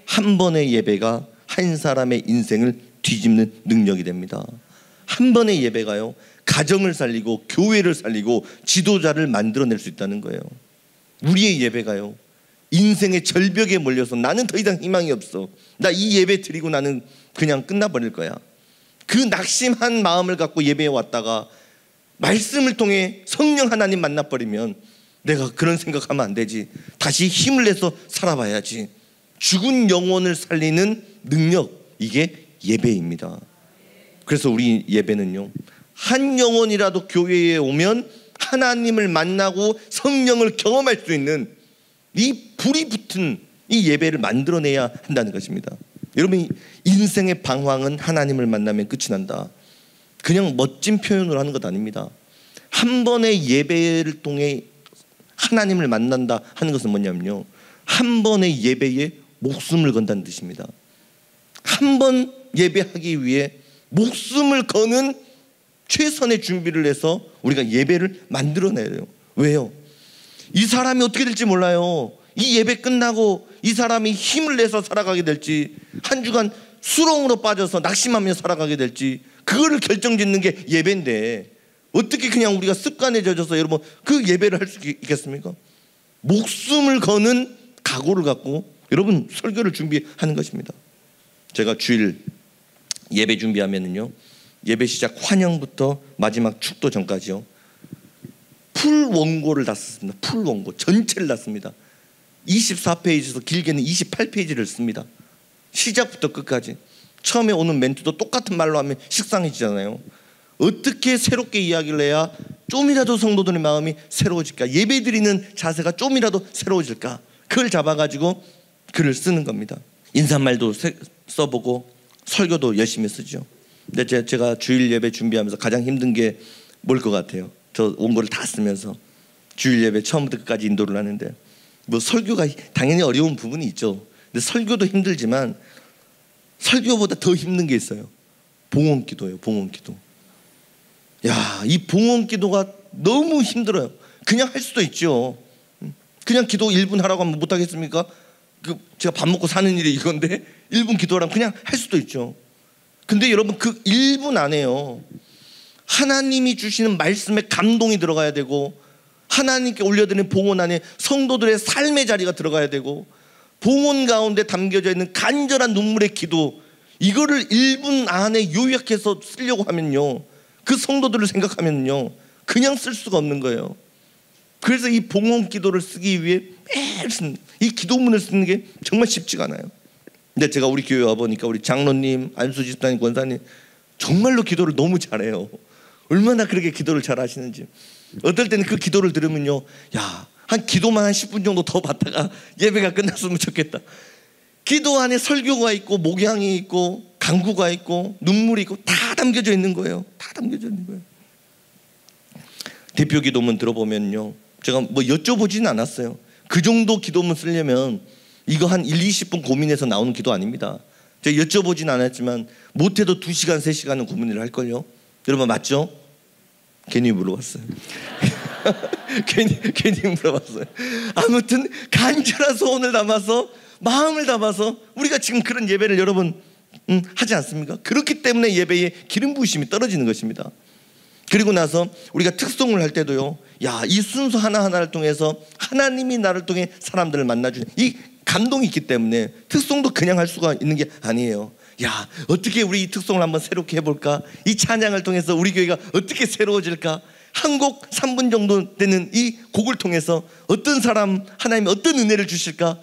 한 번의 예배가 한 사람의 인생을 뒤집는 능력이 됩니다. 한 번의 예배가요, 가정을 살리고 교회를 살리고 지도자를 만들어낼 수 있다는 거예요. 우리의 예배가요, 인생의 절벽에 몰려서 나는 더 이상 희망이 없어, 나 이 예배 드리고 나는 그냥 끝나버릴 거야, 그 낙심한 마음을 갖고 예배에 왔다가 말씀을 통해 성령 하나님 만나버리면 내가 그런 생각하면 안 되지, 다시 힘을 내서 살아봐야지. 죽은 영혼을 살리는 능력, 이게 예배입니다. 그래서 우리 예배는요, 한 영혼이라도 교회에 오면 하나님을 만나고 성령을 경험할 수 있는 이 불이 붙은 이 예배를 만들어내야 한다는 것입니다. 여러분, 인생의 방황은 하나님을 만나면 끝이 난다, 그냥 멋진 표현으로 하는 것 아닙니다. 한 번의 예배를 통해 하나님을 만난다 하는 것은 뭐냐면요, 한 번의 예배에 목숨을 건다는 뜻입니다. 한 번 예배하기 위해 목숨을 거는 최선의 준비를 해서 우리가 예배를 만들어내야 돼요. 왜요? 이 사람이 어떻게 될지 몰라요. 이 예배 끝나고 이 사람이 힘을 내서 살아가게 될지, 한 주간 수렁으로 빠져서 낙심하며 살아가게 될지, 그거를 결정짓는 게 예배인데 어떻게 그냥 우리가 습관에 젖어서 여러분 그 예배를 할 수 있겠습니까? 목숨을 거는 각오를 갖고 여러분 설교를 준비하는 것입니다. 제가 주일 예배 준비하면은요, 예배 시작 환영부터 마지막 축도 전까지요, 풀 원고를 다 썼습니다. 풀 원고 전체를 다 씁니다. 24페이지에서 길게는 28페이지를 씁니다. 시작부터 끝까지. 처음에 오는 멘트도 똑같은 말로 하면 식상해지잖아요. 어떻게 새롭게 이야기를 해야 좀이라도 성도들의 마음이 새로워질까, 예배 드리는 자세가 좀이라도 새로워질까, 그걸 잡아가지고 글을 쓰는 겁니다. 인사말도 써보고 설교도 열심히 쓰죠. 근데 제가 주일 예배 준비하면서 가장 힘든 게 뭘 것 같아요? 저 원고를 다 쓰면서 주일 예배 처음부터 끝까지 인도를 하는데, 뭐 설교가 당연히 어려운 부분이 있죠. 근데 설교도 힘들지만 설교보다 더 힘든 게 있어요. 봉헌기도예요. 봉헌기도. 야, 이 봉헌기도가 너무 힘들어요. 그냥 할 수도 있죠. 그냥 기도 1분 하라고 하면 못 하겠습니까? 제가 밥 먹고 사는 일이 이건데 1분 기도하라면 그냥 할 수도 있죠. 근데 여러분, 그 1분 안에요, 하나님이 주시는 말씀에 감동이 들어가야 되고, 하나님께 올려드리는 봉헌 안에 성도들의 삶의 자리가 들어가야 되고, 봉헌 가운데 담겨져 있는 간절한 눈물의 기도, 이거를 1분 안에 요약해서 쓰려고 하면요, 그 성도들을 생각하면요 그냥 쓸 수가 없는 거예요. 그래서 이 봉헌 기도를 쓰기 위해 매일 쓰는, 이 기도문을 쓰는 게 정말 쉽지가 않아요. 근데 제가 우리 교회 와보니까 우리 장로님, 안수지 집사님, 권사님 정말로 기도를 너무 잘해요. 얼마나 그렇게 기도를 잘 하시는지. 어떨 때는 그 기도를 들으면요, 야, 한 기도만 한 10분 정도 더 받다가 예배가 끝났으면 좋겠다. 기도 안에 설교가 있고 목양이 있고 간구가 있고 눈물이 있고 다 담겨져 있는 거예요. 다 담겨져 있는 거예요. 대표 기도문 들어보면요, 제가 뭐 여쭤보지는 않았어요. 그 정도 기도문 쓰려면 이거 한 1-20분 고민해서 나오는 기도 아닙니다. 제가 여쭤보진 않았지만 못해도 2시간 3시간은 고민을 할걸요. 여러분 맞죠? 괜히 물어봤어요. 괜히 물어봤어요. 아무튼 간절한 소원을 담아서, 마음을 담아서 우리가 지금 그런 예배를 여러분 하지 않습니까? 그렇기 때문에 예배에 기름 부으심이 떨어지는 것입니다. 그리고 나서 우리가 특송을 할 때도요, 야, 이 순서 하나하나를 통해서 하나님이 나를 통해 사람들을 만나주는 이 감동이 있기 때문에 특송도 그냥 할 수가 있는 게 아니에요. 야, 어떻게 우리 이 특송을 한번 새롭게 해볼까? 이 찬양을 통해서 우리 교회가 어떻게 새로워질까? 한 곡 3분 정도 되는 이 곡을 통해서 어떤 사람 하나님이 어떤 은혜를 주실까?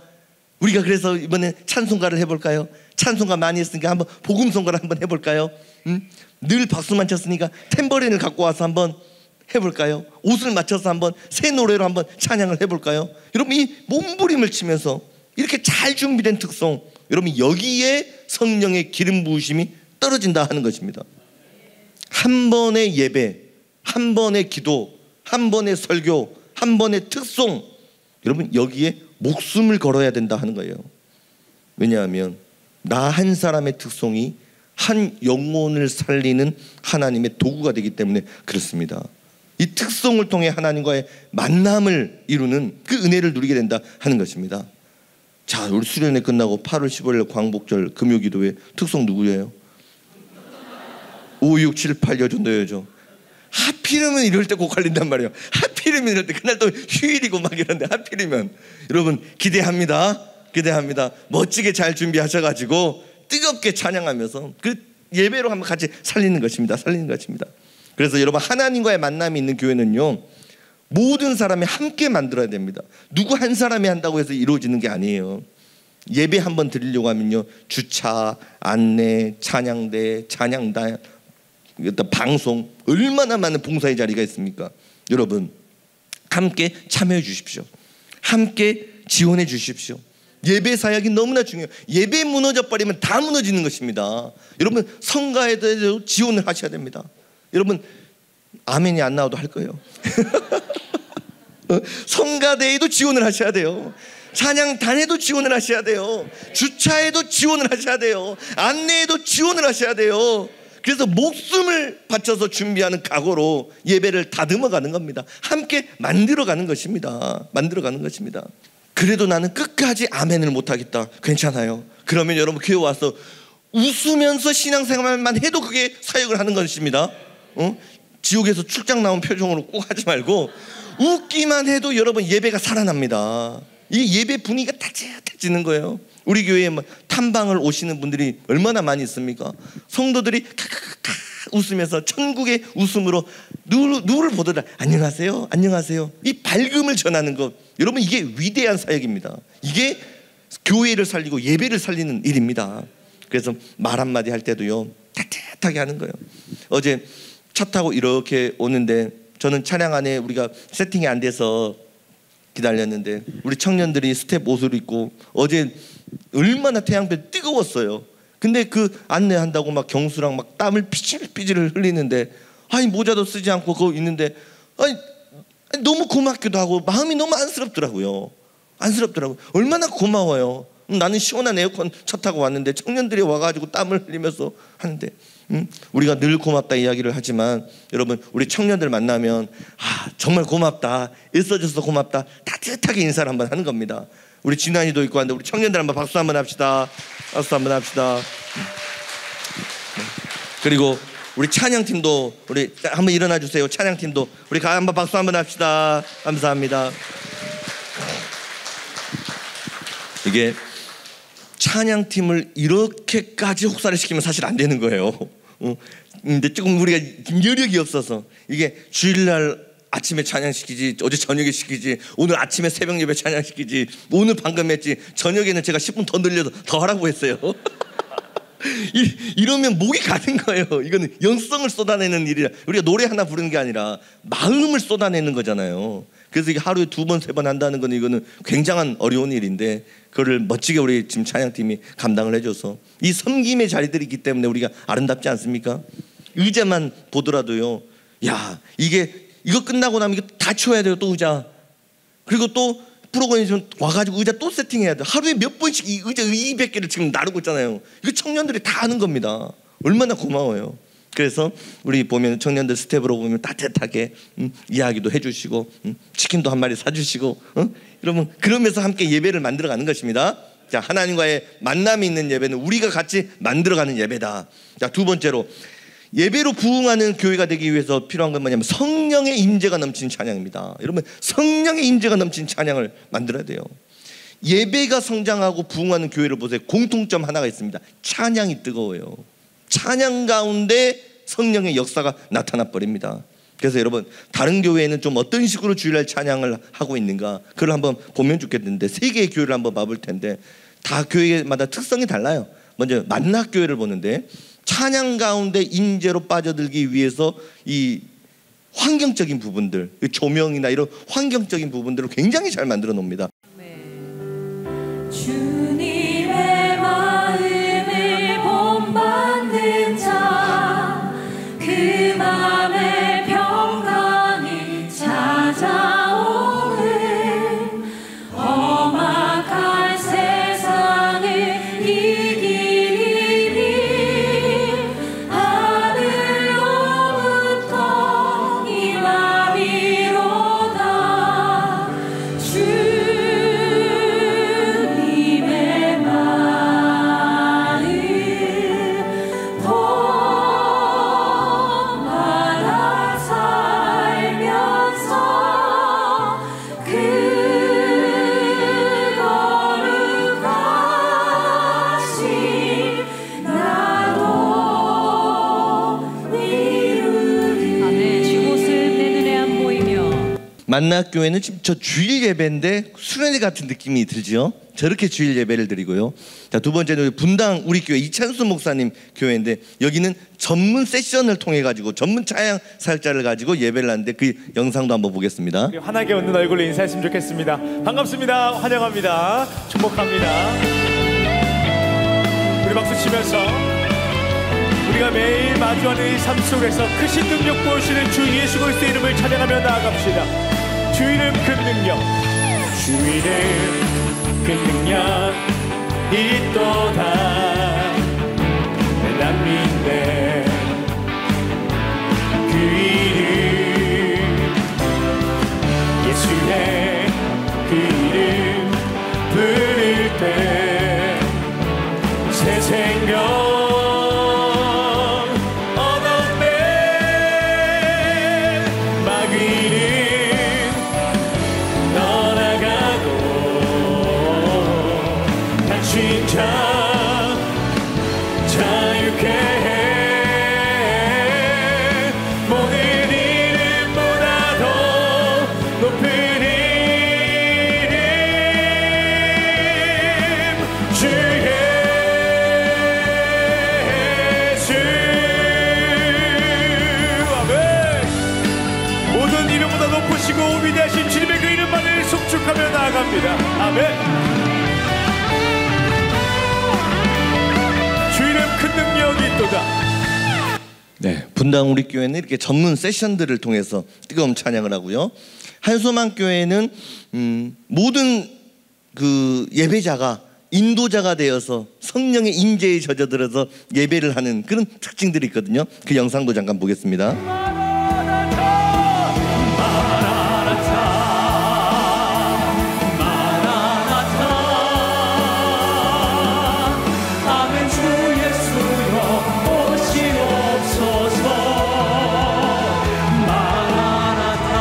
우리가 그래서 이번에 찬송가를 해볼까요? 찬송가 많이 했으니까 한번 복음송가를 한번 해볼까요? 늘 박수만 쳤으니까 탬버린을 갖고 와서 한번 해볼까요? 옷을 맞춰서 한번 새 노래로 한번 찬양을 해볼까요? 여러분, 이 몸부림을 치면서 이렇게 잘 준비된 특송, 여러분 여기에 성령의 기름 부으심이 떨어진다 하는 것입니다. 한 번의 예배, 한 번의 기도, 한 번의 설교, 한 번의 특송, 여러분 여기에 목숨을 걸어야 된다 하는 거예요. 왜냐하면 나 한 사람의 특송이 한 영혼을 살리는 하나님의 도구가 되기 때문에 그렇습니다. 이 특송을 통해 하나님과의 만남을 이루는 그 은혜를 누리게 된다 하는 것입니다. 자, 우리 수련회 끝나고 8월 15일 광복절 금요기도회 특송 누구예요? 5, 6, 7, 8 여전도여죠. 하필이면 이럴 때 곡 걸린단 말이에요. 하필이면 이럴 때, 그날 또 휴일이고 막 이런데 하필이면. 여러분 기대합니다. 기대합니다. 멋지게 잘 준비하셔가지고 뜨겁게 찬양하면서 그 예배로 한번 같이 살리는 것입니다. 살리는 것입니다. 그래서 여러분, 하나님과의 만남이 있는 교회는요, 모든 사람이 함께 만들어야 됩니다. 누구 한 사람이 한다고 해서 이루어지는 게 아니에요. 예배 한번 드리려고 하면요, 주차, 안내, 찬양대, 찬양단, 방송, 얼마나 많은 봉사의 자리가 있습니까? 여러분 함께 참여해 주십시오. 함께 지원해 주십시오. 예배 사역이 너무나 중요해요. 예배 무너져 버리면 다 무너지는 것입니다. 여러분 성가에 대해서 지원을 하셔야 됩니다. 여러분 아멘이 안 나와도 할 거예요. 성가대에도 지원을 하셔야 돼요. 찬양단에도 지원을 하셔야 돼요. 주차에도 지원을 하셔야 돼요. 안내에도 지원을 하셔야 돼요. 그래서 목숨을 바쳐서 준비하는 각오로 예배를 다듬어 가는 겁니다. 함께 만들어 가는 것입니다. 만들어 가는 것입니다. 그래도 나는 끝까지 아멘을 못하겠다. 괜찮아요. 그러면 여러분 교회 와서 웃으면서 신앙생활만 해도 그게 사역을 하는 것입니다. 지옥에서 출장 나온 표정으로 꼭 하지 말고 웃기만 해도 여러분 예배가 살아납니다. 이 예배 분위기가 따뜻해지는 거예요. 우리 교회에 탐방을 오시는 분들이 얼마나 많이 있습니까? 성도들이 카카카카 웃으면서 천국의 웃음으로 누구를 보더라 안녕하세요, 안녕하세요. 이 밝음을 전하는 것, 여러분 이게 위대한 사역입니다. 이게 교회를 살리고 예배를 살리는 일입니다. 그래서 말 한마디 할 때도요 따뜻하게 하는 거예요. 어제 차 타고 이렇게 오는데 저는 차량 안에 우리가 세팅이 안 돼서 기다렸는데 우리 청년들이 스텝 옷을 입고, 어제 얼마나 태양볕 뜨거웠어요. 근데 그 안내한다고 막 경수랑 막 땀을 삐질삐질 흘리는데, 아니 모자도 쓰지 않고 그거 있는데, 아니 너무 고맙기도 하고 마음이 너무 안쓰럽더라고요. 안쓰럽더라고요. 얼마나 고마워요. 나는 시원한 에어컨 차 타고 왔는데 청년들이 와가지고 땀을 흘리면서 하는데, 우리가 늘 고맙다 이야기를 하지만 여러분 우리 청년들 만나면 정말 고맙다, 애써줘서 고맙다, 따뜻하게 인사를 한번 하는 겁니다. 우리 진환이도 있고 하는데 우리 청년들 한번 박수 한번 합시다. 박수 한번 합시다. 그리고 우리 찬양팀도 우리 한번 일어나 주세요. 찬양팀도 우리 한번 박수 한번 합시다. 감사합니다. 이게 찬양팀을 이렇게까지 혹사를 시키면 사실 안 되는 거예요. 근데 조금 우리가 여력이 없어서, 이게 주일날 아침에 찬양시키지, 어제 저녁에 시키지, 오늘 아침에 새벽 예배 찬양시키지, 오늘 방금 했지, 저녁에는 제가 10분 더 늘려서 더 하라고 했어요. 이러면 목이 가는 거예요. 이거는 영성을 쏟아내는 일이라, 우리가 노래 하나 부르는 게 아니라 마음을 쏟아내는 거잖아요. 그래서 이게 하루에 2번, 3번 한다는 건 이거는 굉장한 어려운 일인데 그거를 멋지게 우리 지금 찬양팀이 감당을 해줘서 이 섬김의 자리들이 있기 때문에 우리가 아름답지 않습니까? 의자만 보더라도요. 야, 이거 끝나고 나면 이거 다 치워야 돼요. 또 의자. 그리고 또 프로그램이 좀 와가지고 의자 또 세팅해야 돼요. 하루에 몇 번씩 이 의자 200개를 지금 나르고 있잖아요. 이거 청년들이 다 하는 겁니다. 얼마나 고마워요. 그래서 우리 보면 청년들 스텝으로 보면 따뜻하게 이야기도 해주시고 치킨도 한 마리 사주시고 여러분 그러면서 함께 예배를 만들어가는 것입니다. 자, 하나님과의 만남이 있는 예배는 우리가 같이 만들어가는 예배다. 자, 두 번째로 예배로 부흥하는 교회가 되기 위해서 필요한 건 뭐냐면 성령의 임재가 넘치는 찬양입니다. 여러분 성령의 임재가 넘치는 찬양을 만들어야 돼요. 예배가 성장하고 부흥하는 교회를 보세요. 공통점 하나가 있습니다. 찬양이 뜨거워요. 찬양 가운데 성령의 역사가 나타나 버립니다. 그래서 여러분 다른 교회에는 좀 어떤 식으로 주일날 찬양을 하고 있는가 그걸 한번 보면 좋겠는데 세 개의 교회를 한번 봐볼 텐데 다 교회마다 특성이 달라요. 먼저 만낙교회를 보는데 찬양 가운데 임재로 빠져들기 위해서 이 환경적인 부분들, 조명이나 이런 환경적인 부분들을 굉장히 잘 만들어 놓습니다. 주님의 마음을 본받는 자, 그 맘에 평강이 찾아오는 험악한 세상을 이기리니 하늘로부터 임함이로다. 주님의 마음 본받아 살면서 그 거룩하신 나도 이루리. 아멘. 주 모습 내 눈에 안 보이며. 만낙교회는 지금 저 주일 예배인데 수련회 같은 느낌이 들죠. 저렇게 주일 예배를 드리고요. 자, 두 번째는 분당 우리 교회 이찬수 목사님 교회인데 여기는 전문 세션을 통해 가지고 전문 찬양 사역자를 가지고 예배를 하는데 그 영상도 한번 보겠습니다. 환하게 웃는 얼굴로 인사했으면 좋겠습니다. 반갑습니다. 환영합니다. 축복합니다. 우리 박수 치면서 우리가 매일 마주하는 이 삶 속에서 크신 능력 보여주시는 주 예수 그리스도의 이름을 찬양하며 나아갑시다. 주 이름 큰 능력, 주 이름 큰 능력 있도다. 내 남인데 그 이름 예수의 그 이름 부를 때 새 생명 얻었네. 마귀는 떠나가고 갇힌 자 자유케 해. 모든 이름보다 더 높은 이름 주 예수. 아멘. 모든 이름보다 높으시고 위대하신 주님의 그 이름만을 속축하며 나아갑니다. 아멘. 주 이름 큰 능력이 있도다. 네, 분당 우리 교회는 이렇게 전문 세션들을 통해서 뜨거운 찬양을 하고요. 한소망 교회는 모든 그 예배자가 인도자가 되어서 성령의 임재에 젖어들어서 예배를 하는 그런 특징들이 있거든요. 그 영상도 잠깐 보겠습니다. 아멘. 주 예수여 오시옵소서. 마라나타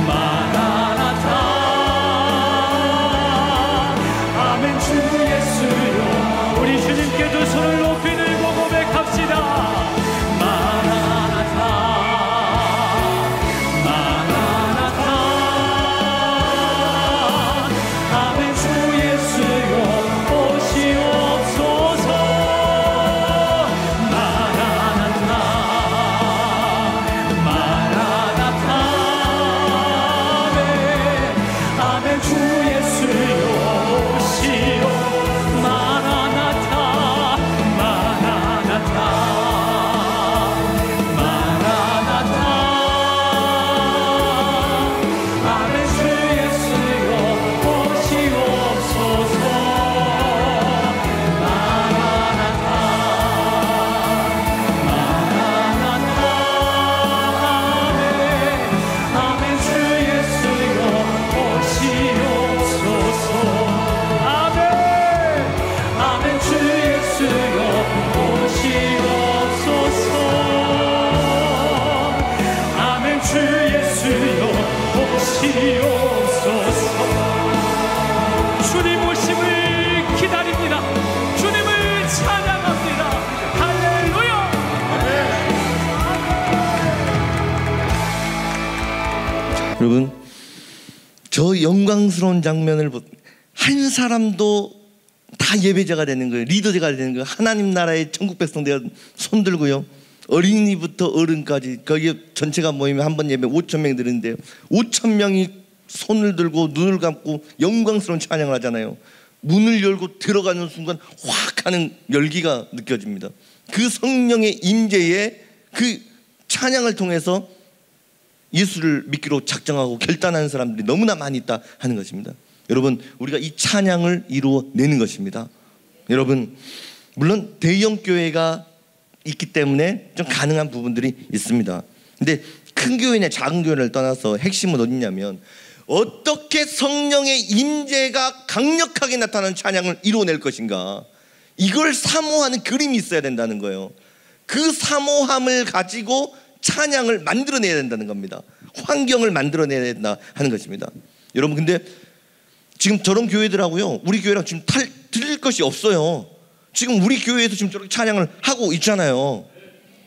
마라나타. 아멘. 주 예수여 우리 주님께 두 손을 높이 들고 고백합시다. 마라나타 아멘 주 예수여 오시옵소서 마라나타 마라나타 아멘 주 예수여 오시옵소서 아멘 아멘 주 예수여 오시옵소서 아멘 주 예수여 오시옵소서 주님 오심을 기다립니다. 주님을 찬양합니다. 할렐루야. 여러분, 저 영광스러운 장면을 한 사람도 다 예배자가 되는 거예요. 리더자가 되는 거예요. 하나님 나라의 천국 백성들 손들고요. 어린이부터 어른까지 거기 전체가 모이면 한 번 예배 5,000명 드리는데요. 5,000명이 손을 들고 눈을 감고 영광스러운 찬양을 하잖아요. 문을 열고 들어가는 순간 확 하는 열기가 느껴집니다. 그 성령의 임재에 그 찬양을 통해서 예수를 믿기로 작정하고 결단하는 사람들이 너무나 많이 있다 하는 것입니다. 여러분, 우리가 이 찬양을 이루어내는 것입니다. 여러분, 물론 대형 교회가 있기 때문에 좀 가능한 부분들이 있습니다. 근데 큰 교회나 작은 교회를 떠나서 핵심은 어디냐면 어떻게 성령의 임재가 강력하게 나타나는 찬양을 이루어낼 것인가, 이걸 사모하는 그림이 있어야 된다는 거예요. 그 사모함을 가지고 찬양을 만들어내야 된다는 겁니다. 환경을 만들어내야 된다 하는 것입니다. 여러분, 근데 지금 저런 교회들하고요, 우리 교회랑 지금 틀릴 것이 없어요. 지금 우리 교회에서 지금 저렇게 찬양을 하고 있잖아요.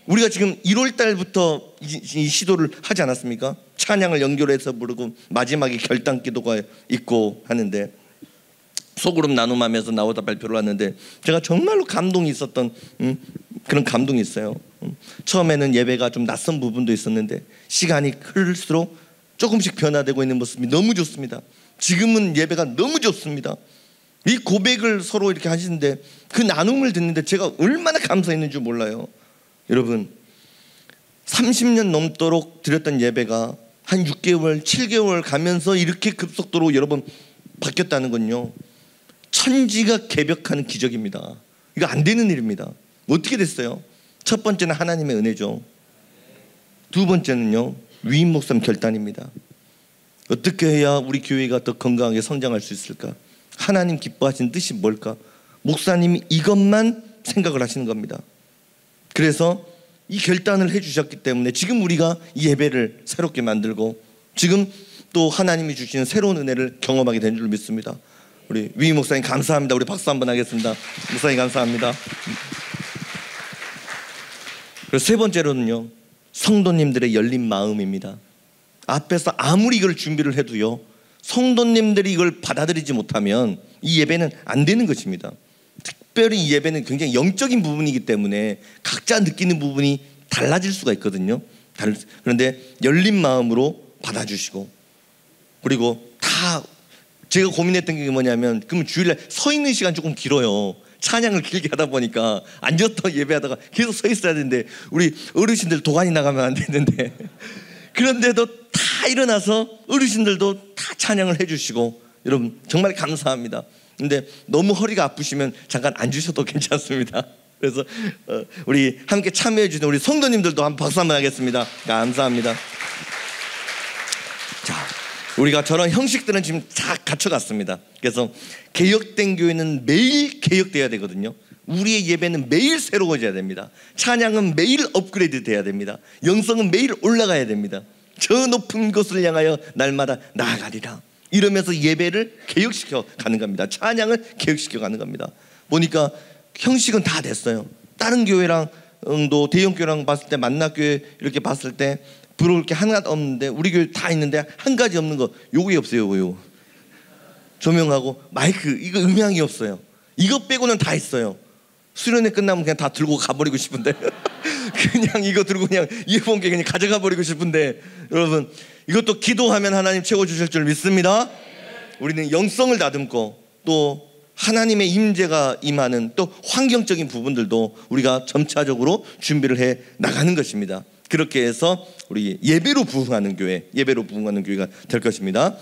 우리가 지금 1월 달부터 이 시도를 하지 않았습니까? 찬양을 연결해서 부르고 마지막에 결단 기도가 있고 하는데, 소그룹 나눔하면서 나오다 발표를 하는데 제가 정말로 감동이 있었던 그런 감동이 있어요. 처음에는 예배가 좀 낯선 부분도 있었는데 시간이 흐를수록 조금씩 변화되고 있는 모습이 너무 좋습니다. 지금은 예배가 너무 좋습니다. 이 고백을 서로 이렇게 하시는데 그 나눔을 듣는데 제가 얼마나 감사했는지 몰라요. 여러분, 30년 넘도록 드렸던 예배가 한 6개월, 7개월 가면서 이렇게 급속도로 여러분 바뀌었다는 건요, 천지가 개벽하는 기적입니다. 이거 안 되는 일입니다. 어떻게 됐어요? 첫 번째는 하나님의 은혜죠. 두 번째는요, 위임 목사님 결단입니다. 어떻게 해야 우리 교회가 더 건강하게 성장할 수 있을까? 하나님 기뻐하시는 뜻이 뭘까? 목사님이 이것만 생각을 하시는 겁니다. 그래서 이 결단을 해주셨기 때문에 지금 우리가 이 예배를 새롭게 만들고 지금 또 하나님이 주시는 새로운 은혜를 경험하게 된 줄 믿습니다. 우리 위임 목사님 감사합니다. 우리 박수 한번 하겠습니다. 목사님 감사합니다. 그리고 세 번째로는요, 성도님들의 열린 마음입니다. 앞에서 아무리 이걸 준비를 해도요, 성도님들이 이걸 받아들이지 못하면 이 예배는 안 되는 것입니다. 특별히 이 예배는 굉장히 영적인 부분이기 때문에 각자 느끼는 부분이 달라질 수가 있거든요. 그런데 열린 마음으로 받아주시고, 그리고 다 제가 고민했던 게 뭐냐면, 그러면 주일날 서 있는 시간 조금 길어요. 찬양을 길게 하다 보니까 앉았다 예배하다가 계속 서 있어야 되는데 우리 어르신들 도가니 나가면 안 되는데 그런데도 다 일어나서 어르신들도 다 찬양을 해주시고, 여러분 정말 감사합니다. 근데 너무 허리가 아프시면 잠깐 앉으셔도 괜찮습니다. 그래서 우리 함께 참여해 주신 우리 성도님들도 한번 박수 한번 하겠습니다. 감사합니다. 자, 우리가 저런 형식들은 지금 다 갖춰갔습니다. 그래서 개혁된 교회는 매일 개혁돼야 되거든요. 우리의 예배는 매일 새로워져야 됩니다. 찬양은 매일 업그레이드 돼야 됩니다. 영성은 매일 올라가야 됩니다. 저 높은 곳을 향하여 날마다 나아가리라, 이러면서 예배를 개혁시켜 가는 겁니다. 찬양을 개혁시켜 가는 겁니다. 보니까 형식은 다 됐어요. 다른 교회랑 또 대형 교회랑 봤을 때, 만나교회 이렇게 봤을 때 부러울 게 하나도 없는데 우리 교회 다 있는데 한 가지 없는 거 요게 없어요. 요거 조명하고 마이크, 이거 음향이 없어요. 이거 빼고는 다 있어요. 수련회 끝나면 그냥 다 들고 가버리고 싶은데 그냥 이거 들고 그냥 이어폰게 그냥 가져가 버리고 싶은데, 여러분 이것도 기도하면 하나님 채워주실 줄 믿습니다. 우리는 영성을 다듬고 또 하나님의 임재가 임하는 또 환경적인 부분들도 우리가 점차적으로 준비를 해 나가는 것입니다. 그렇게 해서 우리 예배로 부흥하는 교회, 예배로 부흥하는 교회가 될 것입니다.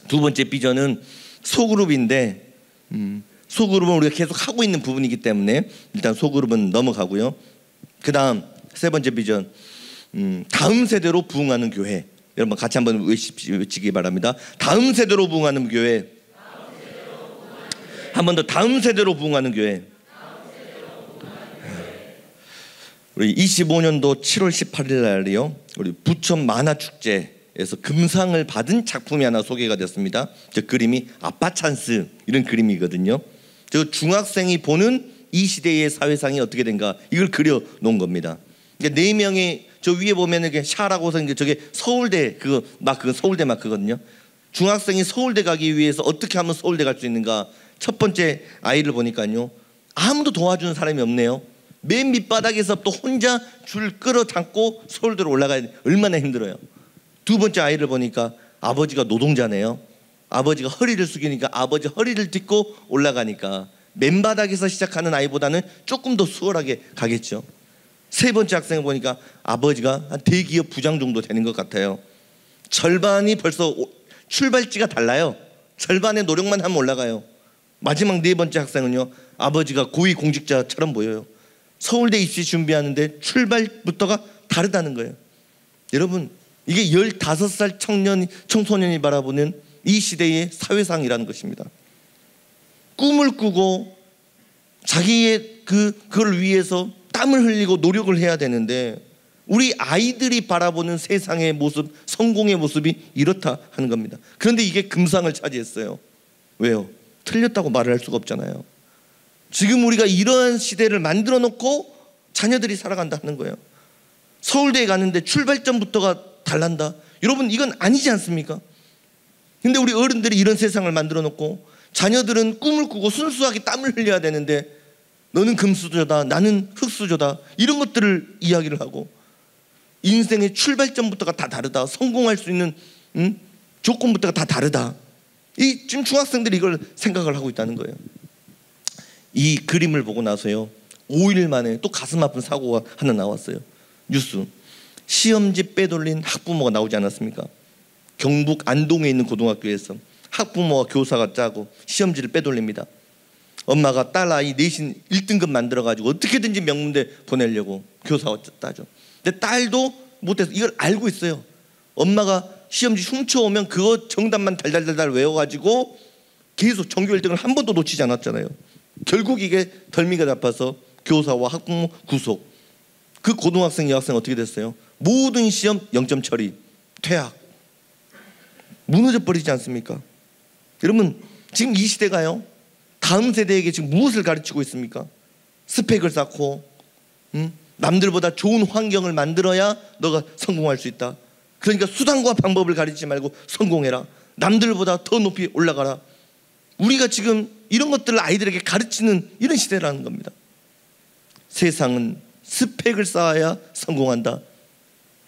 두 번째 비전은 소그룹인데 소그룹은 우리가 계속 하고 있는 부분이기 때문에 일단 소그룹은 넘어가고요. 그 다음 세 번째 비전, 다음 세대로 부흥하는 교회. 여러분 같이 한번 외치기 바랍니다. 다음 세대로 부흥하는 교회. 한 번 더, 다음 세대로 부흥하는 교회. 우리 25년도 7월 18일 날이요, 우리 부천 만화축제에서 금상을 받은 작품이 하나 소개가 됐습니다. 저 그림이 아빠 찬스 이런 그림이거든요. 저 중학생이 보는 이 시대의 사회상이 어떻게 된가, 이걸 그려 놓은 겁니다. 네 명이 저 위에 보면 이게 샤라고서 이제 저게 서울대 그거 서울대 마크거든요. 중학생이 서울대 가기 위해서 어떻게 하면 서울대 갈 수 있는가. 첫 번째 아이를 보니까요, 아무도 도와주는 사람이 없네요. 맨 밑바닥에서 또 혼자 줄 끌어당고 서울대로 올라가야 돼. 얼마나 힘들어요. 두 번째 아이를 보니까 아버지가 노동자네요. 아버지가 허리를 숙이니까 아버지 허리를 딛고 올라가니까 맨바닥에서 시작하는 아이보다는 조금 더 수월하게 가겠죠. 세 번째 학생을 보니까 아버지가 한 대기업 부장 정도 되는 것 같아요. 절반이 벌써 출발지가 달라요. 절반의 노력만 하면 올라가요. 마지막 네 번째 학생은요, 아버지가 고위공직자처럼 보여요. 서울대 입시 준비하는데 출발부터가 다르다는 거예요. 여러분, 이게 15살 청소년이 바라보는 이 시대의 사회상이라는 것입니다. 꿈을 꾸고 자기의 그걸 위해서 땀을 흘리고 노력을 해야 되는데 우리 아이들이 바라보는 세상의 모습, 성공의 모습이 이렇다 하는 겁니다. 그런데 이게 금상을 차지했어요. 왜요? 틀렸다고 말을 할 수가 없잖아요. 지금 우리가 이러한 시대를 만들어 놓고 자녀들이 살아간다 하는 거예요. 서울대에 가는데 출발점부터가 달란다. 여러분, 이건 아니지 않습니까? 근데 우리 어른들이 이런 세상을 만들어 놓고 자녀들은 꿈을 꾸고 순수하게 땀을 흘려야 되는데 너는 금수저다, 나는 흙수저다, 이런 것들을 이야기를 하고 인생의 출발점부터가 다 다르다. 성공할 수 있는 조건부터가 다 다르다. 지금 중학생들이 이걸 생각을 하고 있다는 거예요. 이 그림을 보고 나서요, 5일 만에 또 가슴 아픈 사고가 하나 나왔어요. 뉴스. 시험지 빼돌린 학부모가 나오지 않았습니까? 경북 안동에 있는 고등학교에서 학부모와 교사가 짜고 시험지를 빼돌립니다. 엄마가 딸 아이 내신 1등급 만들어가지고 어떻게든지 명문대 보내려고 교사가 따죠. 근데 딸도 못해서 이걸 알고 있어요. 엄마가 시험지 훔쳐오면 그거 정답만 달달달달 외워가지고 계속 전교 1등을 한 번도 놓치지 않았잖아요. 결국 이게 덜미가 잡아서 교사와 학부모 구속. 그 고등학생 여학생 어떻게 됐어요? 모든 시험 0점 처리, 퇴학. 무너져 버리지 않습니까? 여러분, 지금 이 시대가요, 다음 세대에게 지금 무엇을 가르치고 있습니까? 스펙을 쌓고 남들보다 좋은 환경을 만들어야 너가 성공할 수 있다. 그러니까 수단과 방법을 가르치지 말고 성공해라. 남들보다 더 높이 올라가라. 우리가 지금 이런 것들을 아이들에게 가르치는 이런 시대라는 겁니다. 세상은 스펙을 쌓아야 성공한다.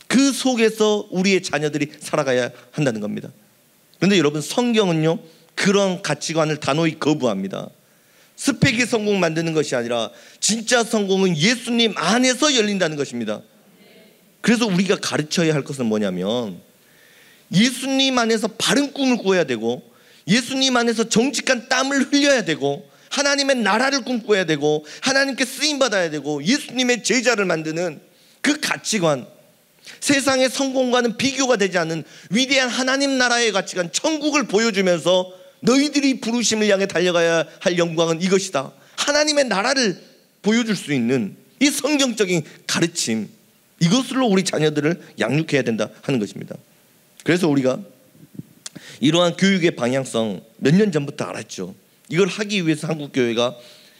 그 속에서 우리의 자녀들이 살아가야 한다는 겁니다. 그런데 여러분, 성경은요, 그런 가치관을 단호히 거부합니다. 스펙이 성공 만드는 것이 아니라 진짜 성공은 예수님 안에서 열린다는 것입니다. 그래서 우리가 가르쳐야 할 것은 뭐냐면, 예수님 안에서 바른 꿈을 꾸어야 되고, 예수님 안에서 정직한 땀을 흘려야 되고, 하나님의 나라를 꿈꿔야 되고, 하나님께 쓰임받아야 되고, 예수님의 제자를 만드는 그 가치관, 세상의 성공과는 비교가 되지 않는 위대한 하나님 나라의 가치관, 천국을 보여주면서 너희들이 부르심을 향해 달려가야 할 영광은 이것이다. 하나님의 나라를 보여줄 수 있는 이 성경적인 가르침, 이것으로 우리 자녀들을 양육해야 된다 하는 것입니다. 그래서 우리가 이러한 교육의 방향성 몇 년 전부터 알았죠. 이걸 하기 위해서 한국교회가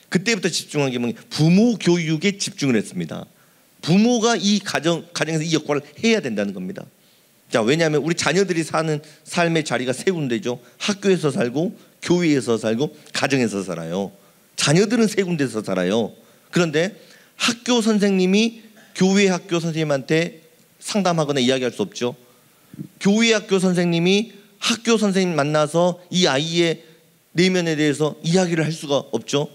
그때부터 집중한 게 뭐냐, 부모 교육에 집중을 했습니다. 부모가 이 가정에서 이 역할을 해야 된다는 겁니다. 자, 왜냐하면 우리 자녀들이 사는 삶의 자리가 세 군데죠. 학교에서 살고, 교회에서 살고, 가정에서 살아요. 자녀들은 세 군데에서 살아요. 그런데 학교 선생님이 교회 학교 선생님한테 상담하거나 이야기할 수 없죠. 교회 학교 선생님이 학교 선생님 만나서 이 아이의 내면에 대해서 이야기를 할 수가 없죠.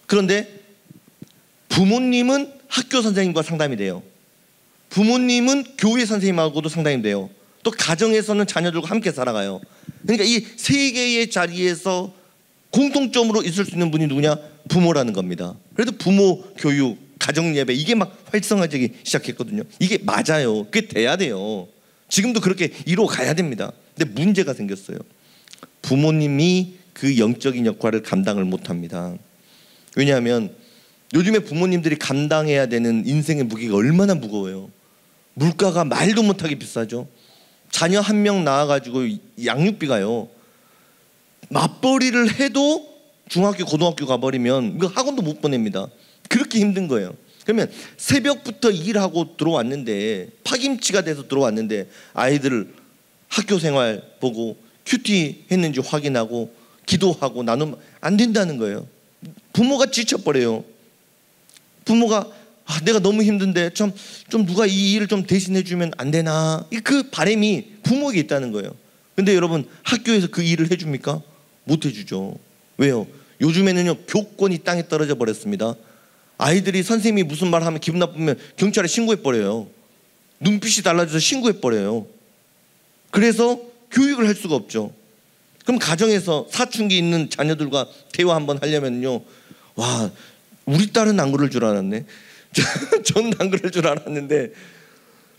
그런데 부모님은 학교 선생님과 상담이 돼요. 부모님은 교회 선생님하고도 상담돼요. 또 가정에서는 자녀들과 함께 살아가요. 그러니까 이 세 개의 자리에서 공통점으로 있을 수 있는 분이 누구냐? 부모라는 겁니다. 그래도 부모 교육, 가정 예배 이게 막 활성화되기 시작했거든요. 이게 맞아요. 그게 돼야 돼요. 지금도 그렇게 이루어 가야 됩니다. 근데 문제가 생겼어요. 부모님이 그 영적인 역할을 감당을 못합니다. 왜냐하면 요즘에 부모님들이 감당해야 되는 인생의 무게가 얼마나 무거워요. 물가가 말도 못하게 비싸죠. 자녀 한 명 낳아가지고 양육비가요, 맞벌이를 해도 중학교 고등학교 가버리면 이거 학원도 못 보냅니다. 그렇게 힘든 거예요. 그러면 새벽부터 일하고 들어왔는데, 파김치가 돼서 들어왔는데 아이들 학교 생활 보고 큐티 했는지 확인하고 기도하고 나누면 안 된다는 거예요. 부모가 지쳐버려요. 부모가 내가 너무 힘든데 좀 누가 이 일을 좀 대신해 주면 안 되나, 그 바람이 부모에게 있다는 거예요. 근데 여러분, 학교에서 그 일을 해줍니까? 못 해주죠. 왜요? 요즘에는요, 교권이 땅에 떨어져 버렸습니다. 아이들이 선생님이 무슨 말 하면 기분 나쁘면 경찰에 신고해버려요. 눈빛이 달라져서 신고해버려요. 그래서 교육을 할 수가 없죠. 그럼 가정에서 사춘기 있는 자녀들과 대화 한번 하려면요, 와, 우리 딸은 안 그럴 줄 알았네. 전 안 그럴 줄 알았는데,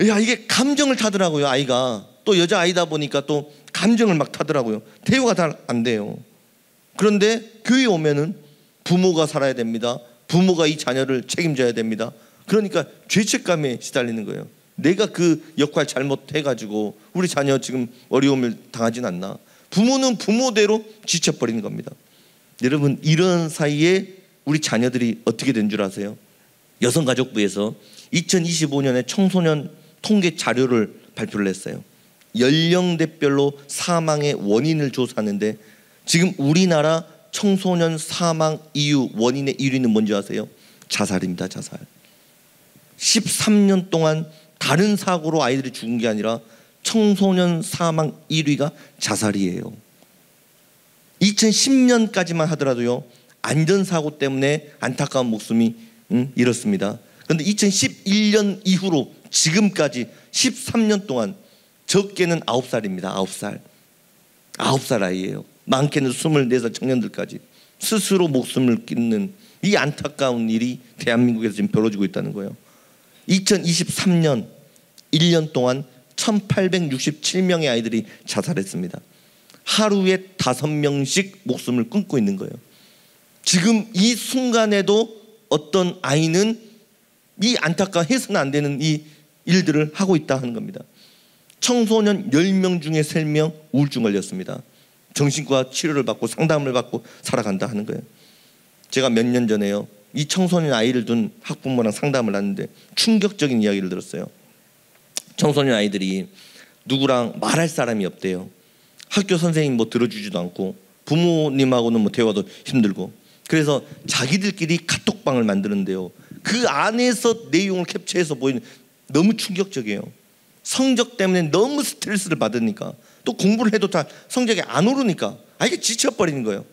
야, 이게 감정을 타더라고요. 아이가 또 여자 아이다 보니까 또 감정을 막 타더라고요. 대화가 잘 안 돼요. 그런데 교회에 오면은 부모가 살아야 됩니다. 부모가 이 자녀를 책임져야 됩니다. 그러니까 죄책감에 시달리는 거예요. 내가 그 역할 잘못해가지고 우리 자녀 지금 어려움을 당하진 않나. 부모는 부모대로 지쳐버리는 겁니다. 여러분, 이런 사이에 우리 자녀들이 어떻게 된 줄 아세요? 여성가족부에서 2025년에 청소년 통계 자료를 발표를 했어요. 연령대별로 사망의 원인을 조사하는데 지금 우리나라 청소년 사망 이유 원인의 1위는 뭔지 아세요? 자살입니다. 자살. 13년 동안 다른 사고로 아이들이 죽은 게 아니라 청소년 사망 1위가 자살이에요. 2010년까지만 하더라도요, 안전사고 때문에 안타까운 목숨이 잃었습니다. 그런데 2011년 이후로 지금까지 13년 동안 적게는 9살입니다. 9살. 9살 아이예요. 많게는 24살 청년들까지 스스로 목숨을 끊는 이 안타까운 일이 대한민국에서 지금 벌어지고 있다는 거예요. 2023년 1년 동안 1867명의 아이들이 자살했습니다. 하루에 5명씩 목숨을 끊고 있는 거예요. 지금 이 순간에도 어떤 아이는 이 안타까워해서는 안 되는 이 일들을 하고 있다 하는 겁니다. 청소년 10명 중에 3명 우울증 걸렸습니다. 정신과 치료를 받고 상담을 받고 살아간다 하는 거예요. 제가 몇 년 전에요, 이 청소년 아이를 둔 학부모랑 상담을 하는데 충격적인 이야기를 들었어요. 청소년 아이들이 누구랑 말할 사람이 없대요. 학교 선생님 뭐 들어주지도 않고 부모님하고는 뭐 대화도 힘들고, 그래서 자기들끼리 카톡방을 만드는데요, 그 안에서 내용을 캡처해서 보이는, 너무 충격적이에요. 성적 때문에 너무 스트레스를 받으니까, 또 공부를 해도 다 성적이 안 오르니까 이게 지쳐버리는 거예요.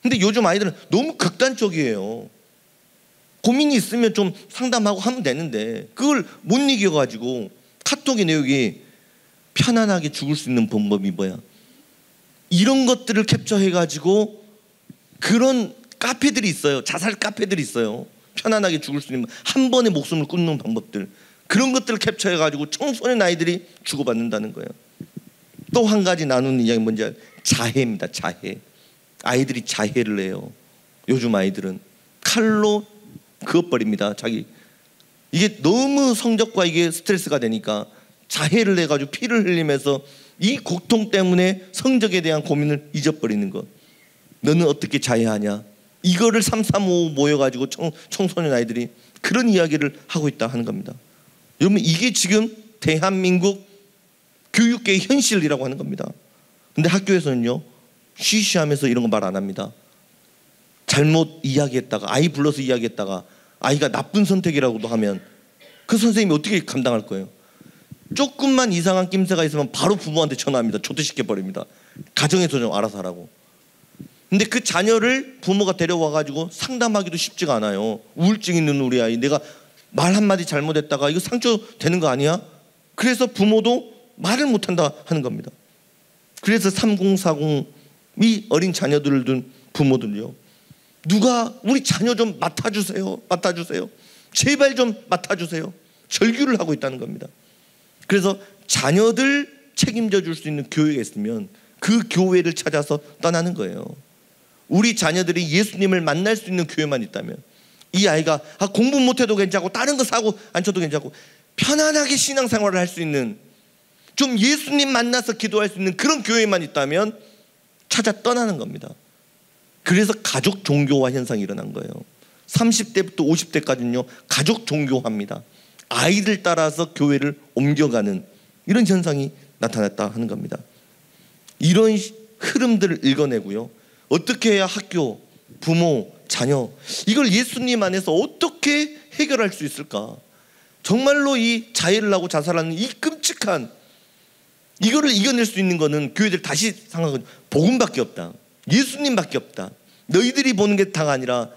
근데 요즘 아이들은 너무 극단적이에요. 고민이 있으면 좀 상담하고 하면 되는데 그걸 못 이겨가지고 카톡의 내용이 편안하게 죽을 수 있는 방법이 뭐야, 이런 것들을 캡처해가지고, 그런 카페들이 있어요. 자살 카페들이 있어요. 편안하게 죽을 수 있는, 한 번에 목숨을 끊는 방법들, 그런 것들을 캡처해가지고 청소년 아이들이 주고받는다는 거예요. 또 한 가지 나누는 이야기 뭔지 알아요? 자해입니다. 자해. 아이들이 자해를 해요. 요즘 아이들은 칼로 그어버립니다. 자기, 이게 너무 성적과 이게 스트레스가 되니까 자해를 해가지고 피를 흘리면서 이 고통 때문에 성적에 대한 고민을 잊어버리는 것. 너는 어떻게 자해하냐, 이거를 335 모여가지고 청소년 아이들이 그런 이야기를 하고 있다 하는 겁니다. 여러분, 이게 지금 대한민국 교육계의 현실이라고 하는 겁니다. 근데 학교에서는요, 쉬쉬하면서 이런 거 말 안 합니다. 잘못 이야기했다가, 아이 불러서 이야기했다가 아이가 나쁜 선택이라고도 하면 그 선생님이 어떻게 감당할 거예요? 조금만 이상한 낌새가 있으면 바로 부모한테 전화합니다. 조퇴시켜버립니다. 가정에서 좀 알아서 하라고. 근데 그 자녀를 부모가 데려와가지고 상담하기도 쉽지가 않아요. 우울증 있는 우리 아이, 내가 말 한마디 잘못했다가 이거 상처 되는 거 아니야? 그래서 부모도 말을 못한다 하는 겁니다. 그래서 3040이 어린 자녀들을 둔 부모들요, 누가 우리 자녀 좀 맡아주세요, 제발 좀 맡아주세요, 절규를 하고 있다는 겁니다. 그래서 자녀들 책임져 줄 수 있는 교회가 있으면 그 교회를 찾아서 떠나는 거예요. 우리 자녀들이 예수님을 만날 수 있는 교회만 있다면, 이 아이가 공부 못해도 괜찮고 다른 거 사고 안 쳐도 괜찮고 편안하게 신앙생활을 할 수 있는, 좀 예수님 만나서 기도할 수 있는 그런 교회만 있다면 찾아 떠나는 겁니다. 그래서 가족 종교화 현상이 일어난 거예요. 30대부터 50대까지는요 가족 종교화입니다. 아이들 따라서 교회를 옮겨가는 이런 현상이 나타났다 하는 겁니다. 이런 흐름들을 읽어내고요, 어떻게 해야 학교, 부모, 자녀, 이걸 예수님 안에서 어떻게 해결할 수 있을까? 정말로 이 자해를 하고 자살하는 이 끔찍한, 이거를 이겨낼 수 있는 거는 교회들 다시 생각하면 복음밖에 없다, 예수님밖에 없다. 너희들이 보는 게 다가 아니라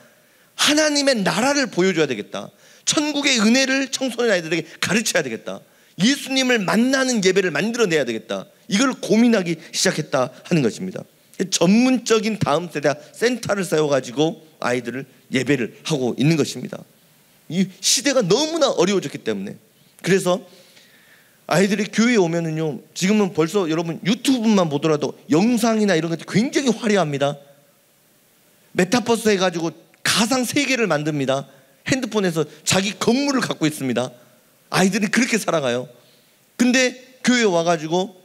하나님의 나라를 보여줘야 되겠다. 천국의 은혜를 청소년 아이들에게 가르쳐야 되겠다. 예수님을 만나는 예배를 만들어내야 되겠다. 이걸 고민하기 시작했다 하는 것입니다. 전문적인 다음 세대 센터를 세워가지고 아이들을 예배를 하고 있는 것입니다. 이 시대가 너무나 어려워졌기 때문에. 그래서 아이들이 교회에 오면은요, 지금은 벌써 여러분 유튜브만 보더라도 영상이나 이런 것들이 굉장히 화려합니다. 메타버스 해가지고 가상 세계를 만듭니다. 핸드폰에서 자기 건물을 갖고 있습니다. 아이들이 그렇게 살아가요. 근데 교회에 와가지고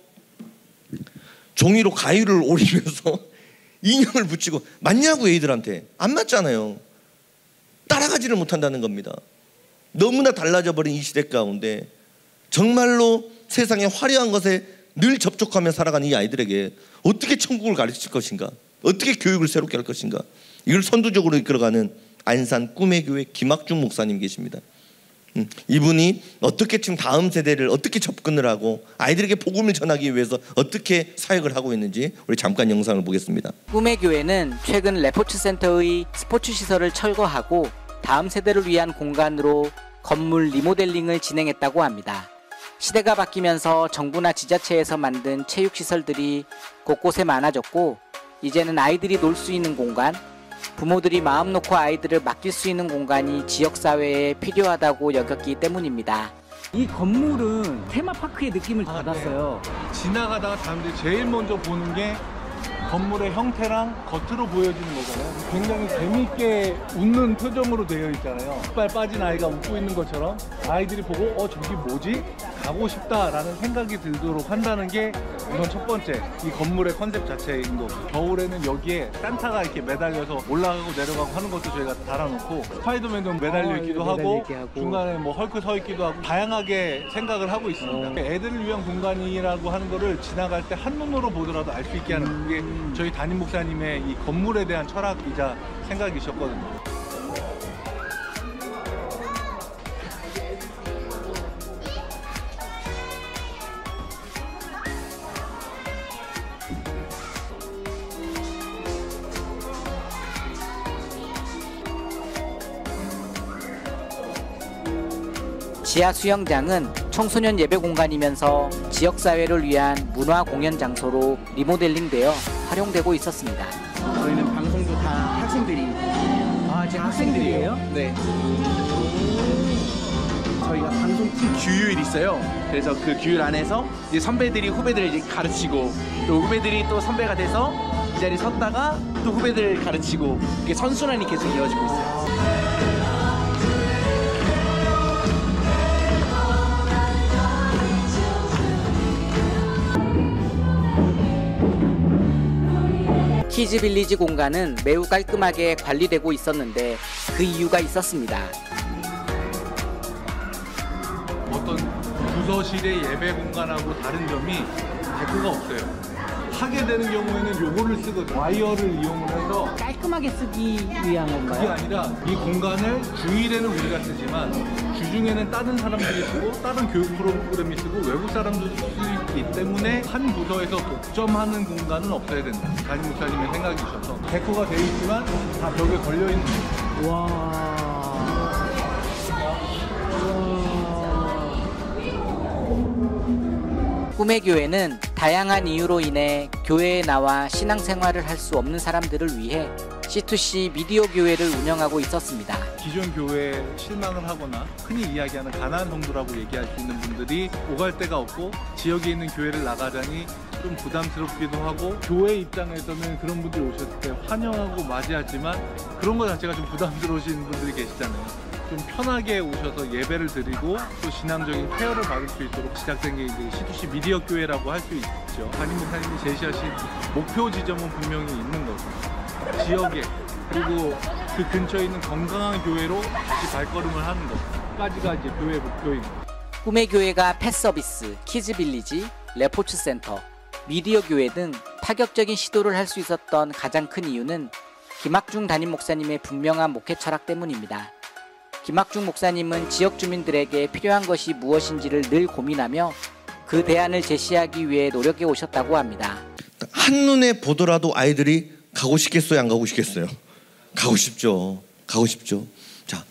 종이로 가위를 오리면서 인형을 붙이고 맞냐고, 애들한테 안 맞잖아요. 따라가지를 못한다는 겁니다. 너무나 달라져 버린 이 시대 가운데 정말로 세상의 화려한 것에 늘 접촉하며 살아가는 이 아이들에게 어떻게 천국을 가르칠 것인가, 어떻게 교육을 새롭게 할 것인가, 이걸 선두적으로 이끌어가는 안산 꿈의 교회 김학중 목사님 계십니다. 이분이 어떻게 지금 다음 세대를 어떻게 접근을 하고 아이들에게 복음을 전하기 위해서 어떻게 사역을 하고 있는지 우리 잠깐 영상을 보겠습니다. 꿈의 교회는 최근 레포츠 센터의 스포츠 시설을 철거하고 다음 세대를 위한 공간으로 건물 리모델링을 진행했다고 합니다. 시대가 바뀌면서 정부나 지자체에서 만든 체육시설들이 곳곳에 많아졌고, 이제는 아이들이 놀 수 있는 공간, 부모들이 마음 놓고 아이들을 맡길 수 있는 공간이 지역사회에 필요하다고 여겼기 때문입니다. 이 건물은 테마파크의 느낌을 받았어요. 지나가다가 사람들이 제일 먼저 보는 게 건물의 형태랑 겉으로 보여지는 거잖아요. 굉장히 재미있게 웃는 표정으로 되어 있잖아요. 이빨 빠진 아이가 웃고 있는 것처럼 아이들이 보고 저기 뭐지? 가고 싶다라는 생각이 들도록 한다는 게 우선 첫 번째, 이 건물의 컨셉 자체인 거고, 겨울에는 여기에 산타가 이렇게 매달려서 올라가고 내려가고 하는 것도 저희가 달아놓고, 스파이더맨도 매달려 있기도 하고 중간에 뭐 헐크 서 있기도 하고 다양하게 생각을 하고 있습니다. 애들을 위한 공간이라고 하는 거를 지나갈 때 한눈으로 보더라도 알 수 있게 하는, 그게 저희 담임 목사님의 이 건물에 대한 철학이자 생각이셨거든요. 지하 수영장은 청소년 예배 공간이면서 지역사회를 위한 문화 공연 장소로 리모델링되어 활용되고 있었습니다. 저희는 방송도 다 학생들이. 지금 학생들이에요? 네. 저희가 방송팀 규율이 있어요. 그래서 그 규율 안에서 이제 선배들이 후배들을 이제 가르치고, 또 후배들이 또 선배가 돼서 이 자리에 섰다가 또 후배들을 가르치고, 이게 선순환이 계속 이어지고 있어요. 키즈빌리지 공간은 매우 깔끔하게 관리되고 있었는데 그 이유가 있었습니다. 어떤 부서실의 예배 공간하고 다른 점이 데크가 없어요. 하게 되는 경우에는 요거를 쓰고 와이어를 이용을 해서 깔끔하게 쓰기 위한 그게 건가요? 아니라 이 공간을 주일에는 우리가 쓰지만 주중에는 다른 사람들이 쓰고 다른 교육 프로그램이 쓰고 외국 사람도 쓸 수 있기 때문에 한 부서에서 독점하는 공간은 없어야 된다. 담임 목사님의 생각이셔서 데코가 되어 있지만 다 벽에 걸려있는. 와. 꿈의 교회는 다양한 이유로 인해 교회에 나와 신앙생활을 할 수 없는 사람들을 위해 C2C 미디어 교회를 운영하고 있었습니다. 기존 교회에 실망을 하거나 흔히 이야기하는 가난한 성도라고 얘기할 수 있는 분들이 오갈 데가 없고 지역에 있는 교회를 나가자니 좀 부담스럽기도 하고, 교회 입장에서는 그런 분들이 오셨을 때 환영하고 맞이하지만 그런 거 자체가 좀 부담스러우신 분들이 계시잖아요. 좀 편하게 오셔서 예배를 드리고 또 신앙적인 케어를 받을 수 있도록 시작된 게 이제 C2C 미디어 교회라고 할 수 있죠. 담임 목사님이 제시하신 목표 지점은 분명히 있는 거죠. 지역에, 그리고 그 근처에 있는 건강한 교회로 다시 발걸음을 하는 것까지가 이제 교회 목표인 거죠. 꿈의 교회가 펫서비스, 키즈빌리지, 레포츠 센터, 미디어 교회 등 파격적인 시도를 할 수 있었던 가장 큰 이유는 김학중 담임 목사님의 분명한 목회 철학 때문입니다. 김학중 목사님은 지역 주민들에게 필요한 것이 무엇인지를 늘 고민하며 그 대안을 제시하기 위해 노력해 오셨다고 합니다. 한눈에 보더라도 아이들이 가고 싶겠어요? 안 가고 싶겠어요? 가고 싶죠. 가고 싶죠. 자,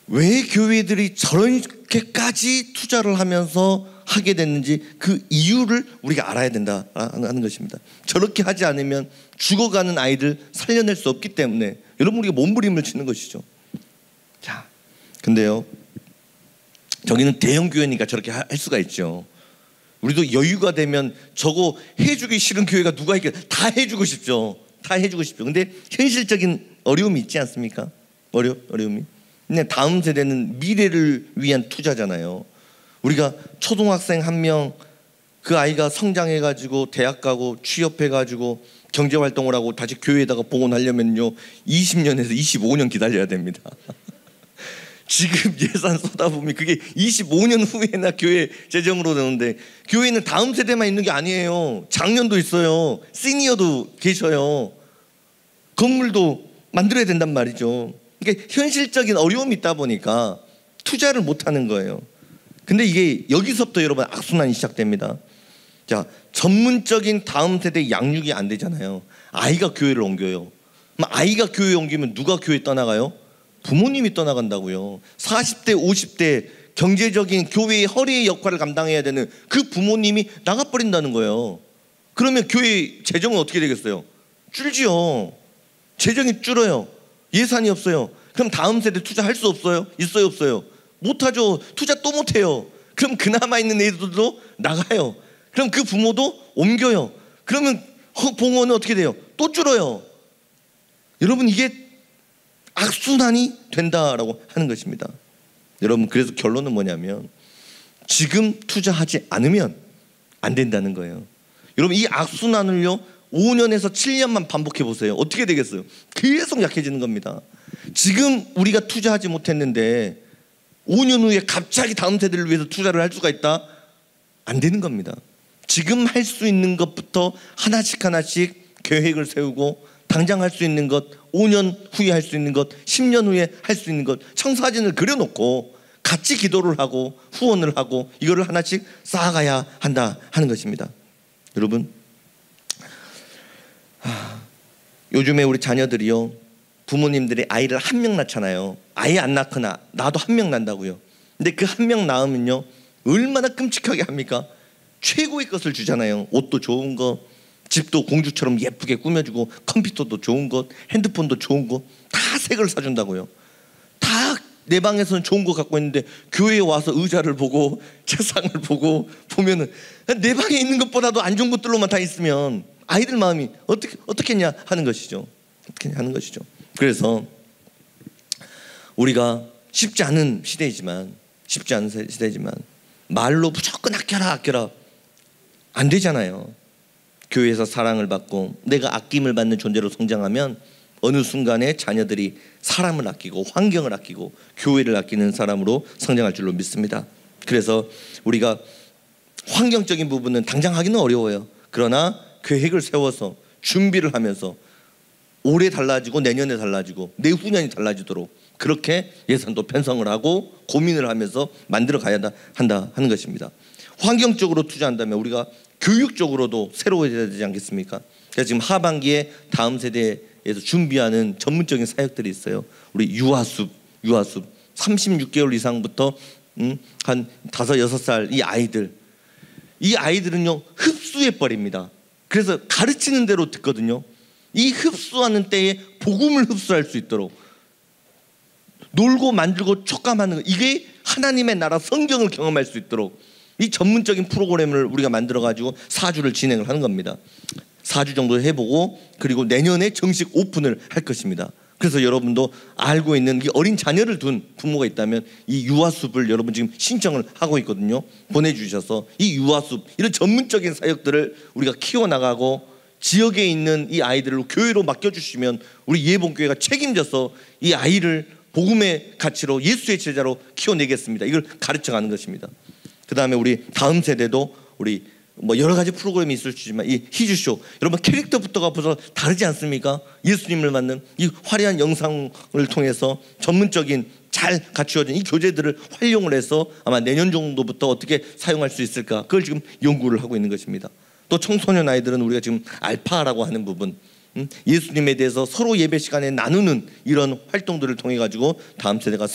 왜 교회들이 저렇게까지 투자를 하면서 하게 됐는지 그 이유를 우리가 알아야 된다는 것입니다. 저렇게 하지 않으면 죽어가는 아이들 살려낼 수 없기 때문에 여러분 우리가 몸부림을 치는 것이죠. 자, 근데요, 저기는 대형 교회니까 저렇게 할 수가 있죠. 우리도 여유가 되면 저거 해주기 싫은 교회가 누가 있겠어요? 다 해주고 싶죠. 다 해주고 싶죠. 근데 현실적인 어려움이 있지 않습니까? 어려움이. 근데 다음 세대는 미래를 위한 투자잖아요. 우리가 초등학생 한 명, 그 아이가 성장해가지고 대학 가고 취업해가지고 경제활동을 하고 다시 교회에다가 봉헌하려면요 20년에서 25년 기다려야 됩니다. 지금 예산 쏟아보면 그게 25년 후에나 교회 재정으로 되는데, 교회는 다음 세대만 있는 게 아니에요. 장년도 있어요. 시니어도 계셔요. 건물도 만들어야 된단 말이죠. 그러니까 현실적인 어려움이 있다 보니까 투자를 못하는 거예요. 근데 이게 여기서부터 여러분 악순환이 시작됩니다. 자, 전문적인 다음 세대 양육이 안 되잖아요. 아이가 교회를 옮겨요. 아이가 교회 옮기면 누가 교회 떠나가요? 부모님이 떠나간다고요. 40대 50대 경제적인 교회의 허리의 역할을 감당해야 되는 그 부모님이 나가버린다는 거예요. 그러면 교회 재정은 어떻게 되겠어요? 줄지요. 재정이 줄어요. 예산이 없어요. 그럼 다음 세대 투자할 수 없어요? 있어요, 없어요? 못하죠. 투자 또 못해요. 그럼 그나마 있는 애들도 나가요. 그럼 그 부모도 옮겨요. 그러면 봉헌은 어떻게 돼요? 또 줄어요. 여러분, 이게 악순환이 된다라고 하는 것입니다. 여러분, 그래서 결론은 뭐냐면 지금 투자하지 않으면 안 된다는 거예요. 여러분, 이 악순환을요 5년에서 7년만 반복해 보세요. 어떻게 되겠어요? 계속 약해지는 겁니다. 지금 우리가 투자하지 못했는데 5년 후에 갑자기 다음 세대를 위해서 투자를 할 수가 있다? 안 되는 겁니다. 지금 할 수 있는 것부터 하나씩 하나씩 계획을 세우고, 당장 할 수 있는 것, 5년 후에 할 수 있는 것, 10년 후에 할 수 있는 것, 청사진을 그려놓고 같이 기도를 하고 후원을 하고 이거를 하나씩 쌓아가야 한다 하는 것입니다. 여러분, 요즘에 우리 자녀들이요, 부모님들이 아이를 한 명 낳잖아요. 아예 안 낳거나 나도 한 명 낳는다고요. 근데 그 한 명 낳으면요 얼마나 끔찍하게 합니까? 최고의 것을 주잖아요. 옷도 좋은 거, 집도 공주처럼 예쁘게 꾸며주고, 컴퓨터도 좋은 것, 핸드폰도 좋은 것, 다 새 걸 사준다고요. 다 내 방에서는 좋은 거 갖고 있는데 교회에 와서 의자를 보고 책상을 보고 보면은 내 방에 있는 것보다도 안 좋은 것들로만 다 있으면 아이들 마음이 어떻겠냐 하는 것이죠. 어떻겠냐 하는 것이죠. 그래서 우리가 쉽지 않은 시대지만 말로 무조건 아껴라 안 되잖아요. 교회에서 사랑을 받고 내가 아낌을 받는 존재로 성장하면 어느 순간에 자녀들이 사람을 아끼고 환경을 아끼고 교회를 아끼는 사람으로 성장할 줄로 믿습니다. 그래서 우리가 환경적인 부분은 당장 하기는 어려워요. 그러나 계획을 세워서 준비를 하면서 올해 달라지고 내년에 달라지고 내후년이 달라지도록 그렇게 예산도 편성을 하고 고민을 하면서 만들어 가야 한다 하는 것입니다. 환경적으로 투자한다면 우리가 교육적으로도 새로워져야 되지 않겠습니까? 그래서 지금 하반기에 다음 세대에서 준비하는 전문적인 사역들이 있어요. 우리 유아숲 36개월 이상부터 한 5, 6살 이 아이들, 이 아이들은요 흡수해 버립니다. 그래서 가르치는 대로 듣거든요. 이 흡수하는 때에 복음을 흡수할 수 있도록 놀고 만들고 촉감하는 거, 이게 하나님의 나라 성경을 경험할 수 있도록 이 전문적인 프로그램을 우리가 만들어 가지고 4주를 진행을 하는 겁니다. 4주 정도 해보고 그리고 내년에 정식 오픈을 할 것입니다. 그래서 여러분도 알고 있는 이 어린 자녀를 둔 부모가 있다면 이 유아숲을 여러분 지금 신청을 하고 있거든요. 보내주셔서 이 유아숲 이런 전문적인 사역들을 우리가 키워나가고 지역에 있는 이 아이들을 교회로 맡겨주시면 우리 예봉교회가 책임져서 이 아이를 복음의 가치로 예수의 제자로 키워내겠습니다. 이걸 가르쳐가는 것입니다. 그 다음에 우리 다음 세대도 우리 뭐 여러 가지 프로그램이 있을 수 있지만 이 희주쇼 여러분 캐릭터부터가 벌써 다르지 않습니까? 예수님을 만난 이 화려한 영상을 통해서 전문적인 잘 갖추어진 이 교재들을 활용을 해서 아마 내년 정도부터 어떻게 사용할 수 있을까 그걸 지금 연구를 하고 있는 것입니다. 또 청소년 아이들은 우리가 지금 알파라고 하는 부분 예수님에 대해서 서로 예배 시간에 나누는 이런 활동들을 통해 가지고 다음 세대가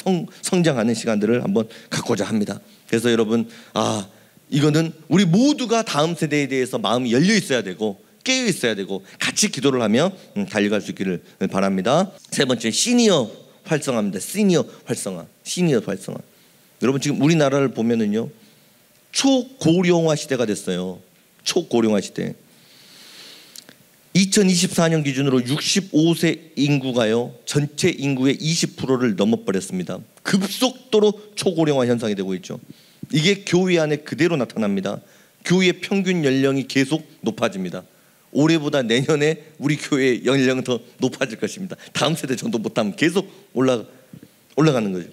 성장하는 시간들을 한번 갖고자 합니다. 그래서 여러분 이거는 우리 모두가 다음 세대에 대해서 마음이 열려 있어야 되고 깨어 있어야 되고 같이 기도를 하며 달려갈 수 있기를 바랍니다. 세 번째 시니어 활성화입니다. 시니어 활성화. 여러분 지금 우리나라를 보면은요 초고령화 시대가 됐어요. 초고령화 시대. 2024년 기준으로 65세 인구가요 전체 인구의 20%를 넘어버렸습니다. 급속도로 초고령화 현상이 되고 있죠. 이게 교회 안에 그대로 나타납니다. 교회의 평균 연령이 계속 높아집니다. 올해보다 내년에 우리 교회의 연령은 더 높아질 것입니다. 다음 세대 정도 못하면 계속 올라가는 거죠.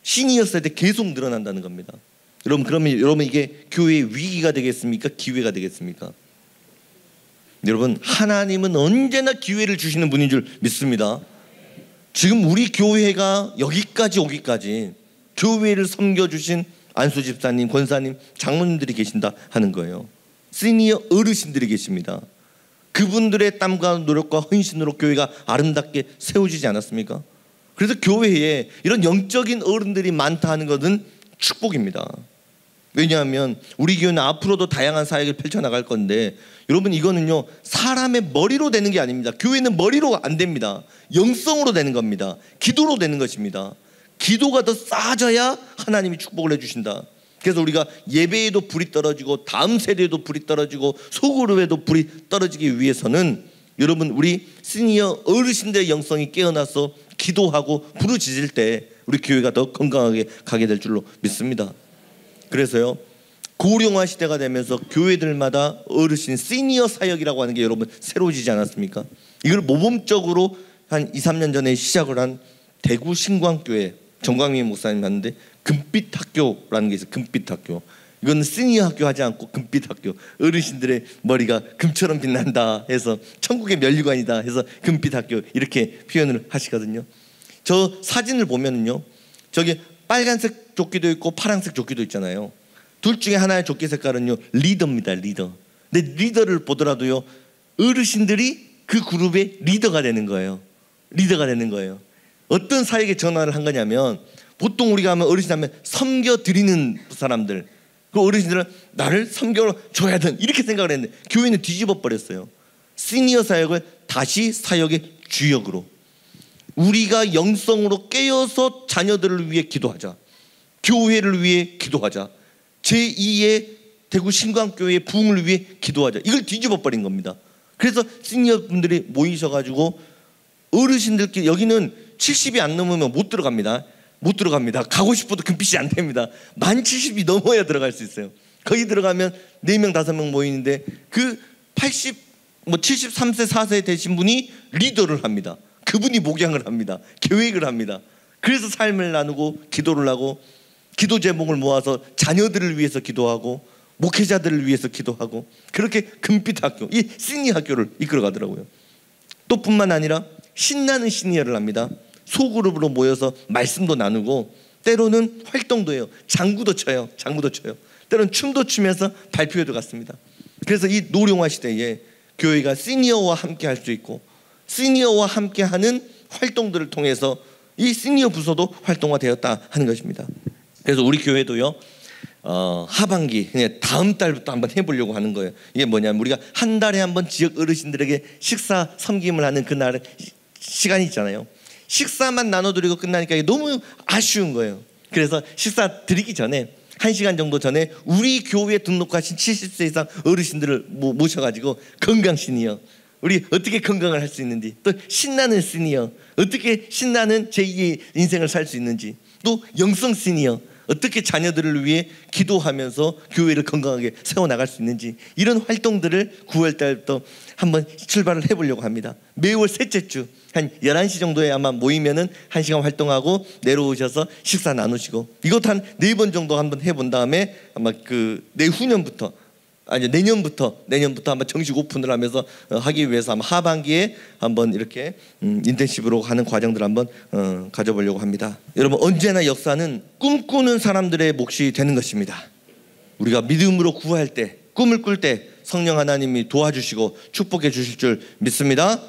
시니어 세대 계속 늘어난다는 겁니다. 그러면 여러분 이게 교회의 위기가 되겠습니까? 기회가 되겠습니까? 여러분 하나님은 언제나 기회를 주시는 분인 줄 믿습니다. 지금 우리 교회가 여기까지 오기까지 교회를 섬겨주신 안수 집사님, 권사님, 장로님들이 계신다 하는 거예요. 시니어 어르신들이 계십니다. 그분들의 땀과 노력과 헌신으로 교회가 아름답게 세워지지 않았습니까? 그래서 교회에 이런 영적인 어른들이 많다 하는 것은 축복입니다. 왜냐하면 우리 교회는 앞으로도 다양한 사역을 펼쳐나갈 건데 여러분 이거는요 사람의 머리로 되는 게 아닙니다. 교회는 머리로 안 됩니다. 영성으로 되는 겁니다. 기도로 되는 것입니다. 기도가 더 쌓아져야 하나님이 축복을 해주신다. 그래서 우리가 예배에도 불이 떨어지고 다음 세대에도 불이 떨어지고 소그룹에도 불이 떨어지기 위해서는 여러분 우리 시니어 어르신들의 영성이 깨어나서 기도하고 부르짖을 때 우리 교회가 더 건강하게 가게 될 줄로 믿습니다. 그래서요 고령화 시대가 되면서 교회들마다 어르신 시니어 사역이라고 하는 게 여러분 새로워지지 않았습니까? 이걸 모범적으로 한 2, 3년 전에 시작을 한 대구 신광교회 정광민 목사님 봤는데 금빛 학교라는 게 있어요. 금빛 학교. 이건 시니어 학교 하지 않고 금빛 학교. 어르신들의 머리가 금처럼 빛난다 해서 천국의 면류관이다 해서 금빛 학교 이렇게 표현을 하시거든요. 저 사진을 보면은요 저기 빨간색 조끼도 있고 파란색 조끼도 있잖아요. 둘 중에 하나의 조끼 색깔은요 리더입니다. 리더. 근데 리더를 보더라도요 어르신들이 그 그룹의 리더가 되는 거예요. 리더가 되는 거예요. 어떤 사역에 전환을 한 거냐면 보통 우리가 하면 어르신 하면 섬겨드리는 사람들 그 어르신들은 나를 섬겨줘야 돼 이렇게 생각을 했는데 교회는 뒤집어 버렸어요. 시니어 사역을 다시 사역의 주역으로 우리가 영성으로 깨어서 자녀들을 위해 기도하자. 교회를 위해 기도하자. 제2의 대구 신광교회의 부흥을 위해 기도하자. 이걸 뒤집어 버린 겁니다. 그래서 시니어 분들이 모이셔가지고 어르신들끼리 여기는 70이 안 넘으면 못 들어갑니다. 가고 싶어도 금빛이 안 됩니다. 만 70이 넘어야 들어갈 수 있어요. 거기 들어가면 4명 5명 모이는데 그 73세 4세 되신 분이 리더를 합니다. 그분이 목양을 합니다. 계획을 합니다. 그래서 삶을 나누고 기도를 하고 기도 제목을 모아서 자녀들을 위해서 기도하고 목회자들을 위해서 기도하고 그렇게 금빛 학교 이 시니어 학교를 이끌어 가더라고요. 또 뿐만 아니라 신나는 시니어를 합니다. 소그룹으로 모여서 말씀도 나누고 때로는 활동도 해요. 장구도 쳐요. 때로는 춤도 추면서 발표회도 갔습니다. 그래서 이 노령화 시대에 교회가 시니어와 함께 할 수 있고 시니어와 함께 하는 활동들을 통해서 이 시니어 부서도 활동화되었다 하는 것입니다. 그래서 우리 교회도요 하반기 그냥 다음 달부터 한번 해보려고 하는 거예요. 이게 뭐냐면 우리가 한 달에 한번 지역 어르신들에게 식사 섬김을 하는 그날 시간이 있잖아요. 식사만 나눠드리고 끝나니까 이게 너무 아쉬운 거예요. 그래서 식사 드리기 전에 1시간 정도 전에 우리 교회에 등록하신 70세 이상 어르신들을 모셔가지고 건강 시니어, 우리 어떻게 건강을 할 수 있는지, 또 신나는 시니어 어떻게 신나는 제2의 인생을 살 수 있는지, 또 영성 시니어 어떻게 자녀들을 위해 기도하면서 교회를 건강하게 세워나갈 수 있는지, 이런 활동들을 9월 달부터 한번 출발을 해보려고 합니다. 매월 셋째 주 한 11시 정도에 아마 모이면은 1시간 활동하고 내려오셔서 식사 나누시고, 이것도 한 4번 정도 한번 해본 다음에 아마 내년부터 한번 정식 오픈을 하면서 하기 위해서 아마 하반기에 한번 이렇게 인텐시브로 하는 과정들 한번 가져보려고 합니다. 여러분, 언제나 역사는 꿈꾸는 사람들의 몫이 되는 것입니다. 우리가 믿음으로 구할 때, 꿈을 꿀 때 성령 하나님이 도와주시고 축복해 주실 줄 믿습니다.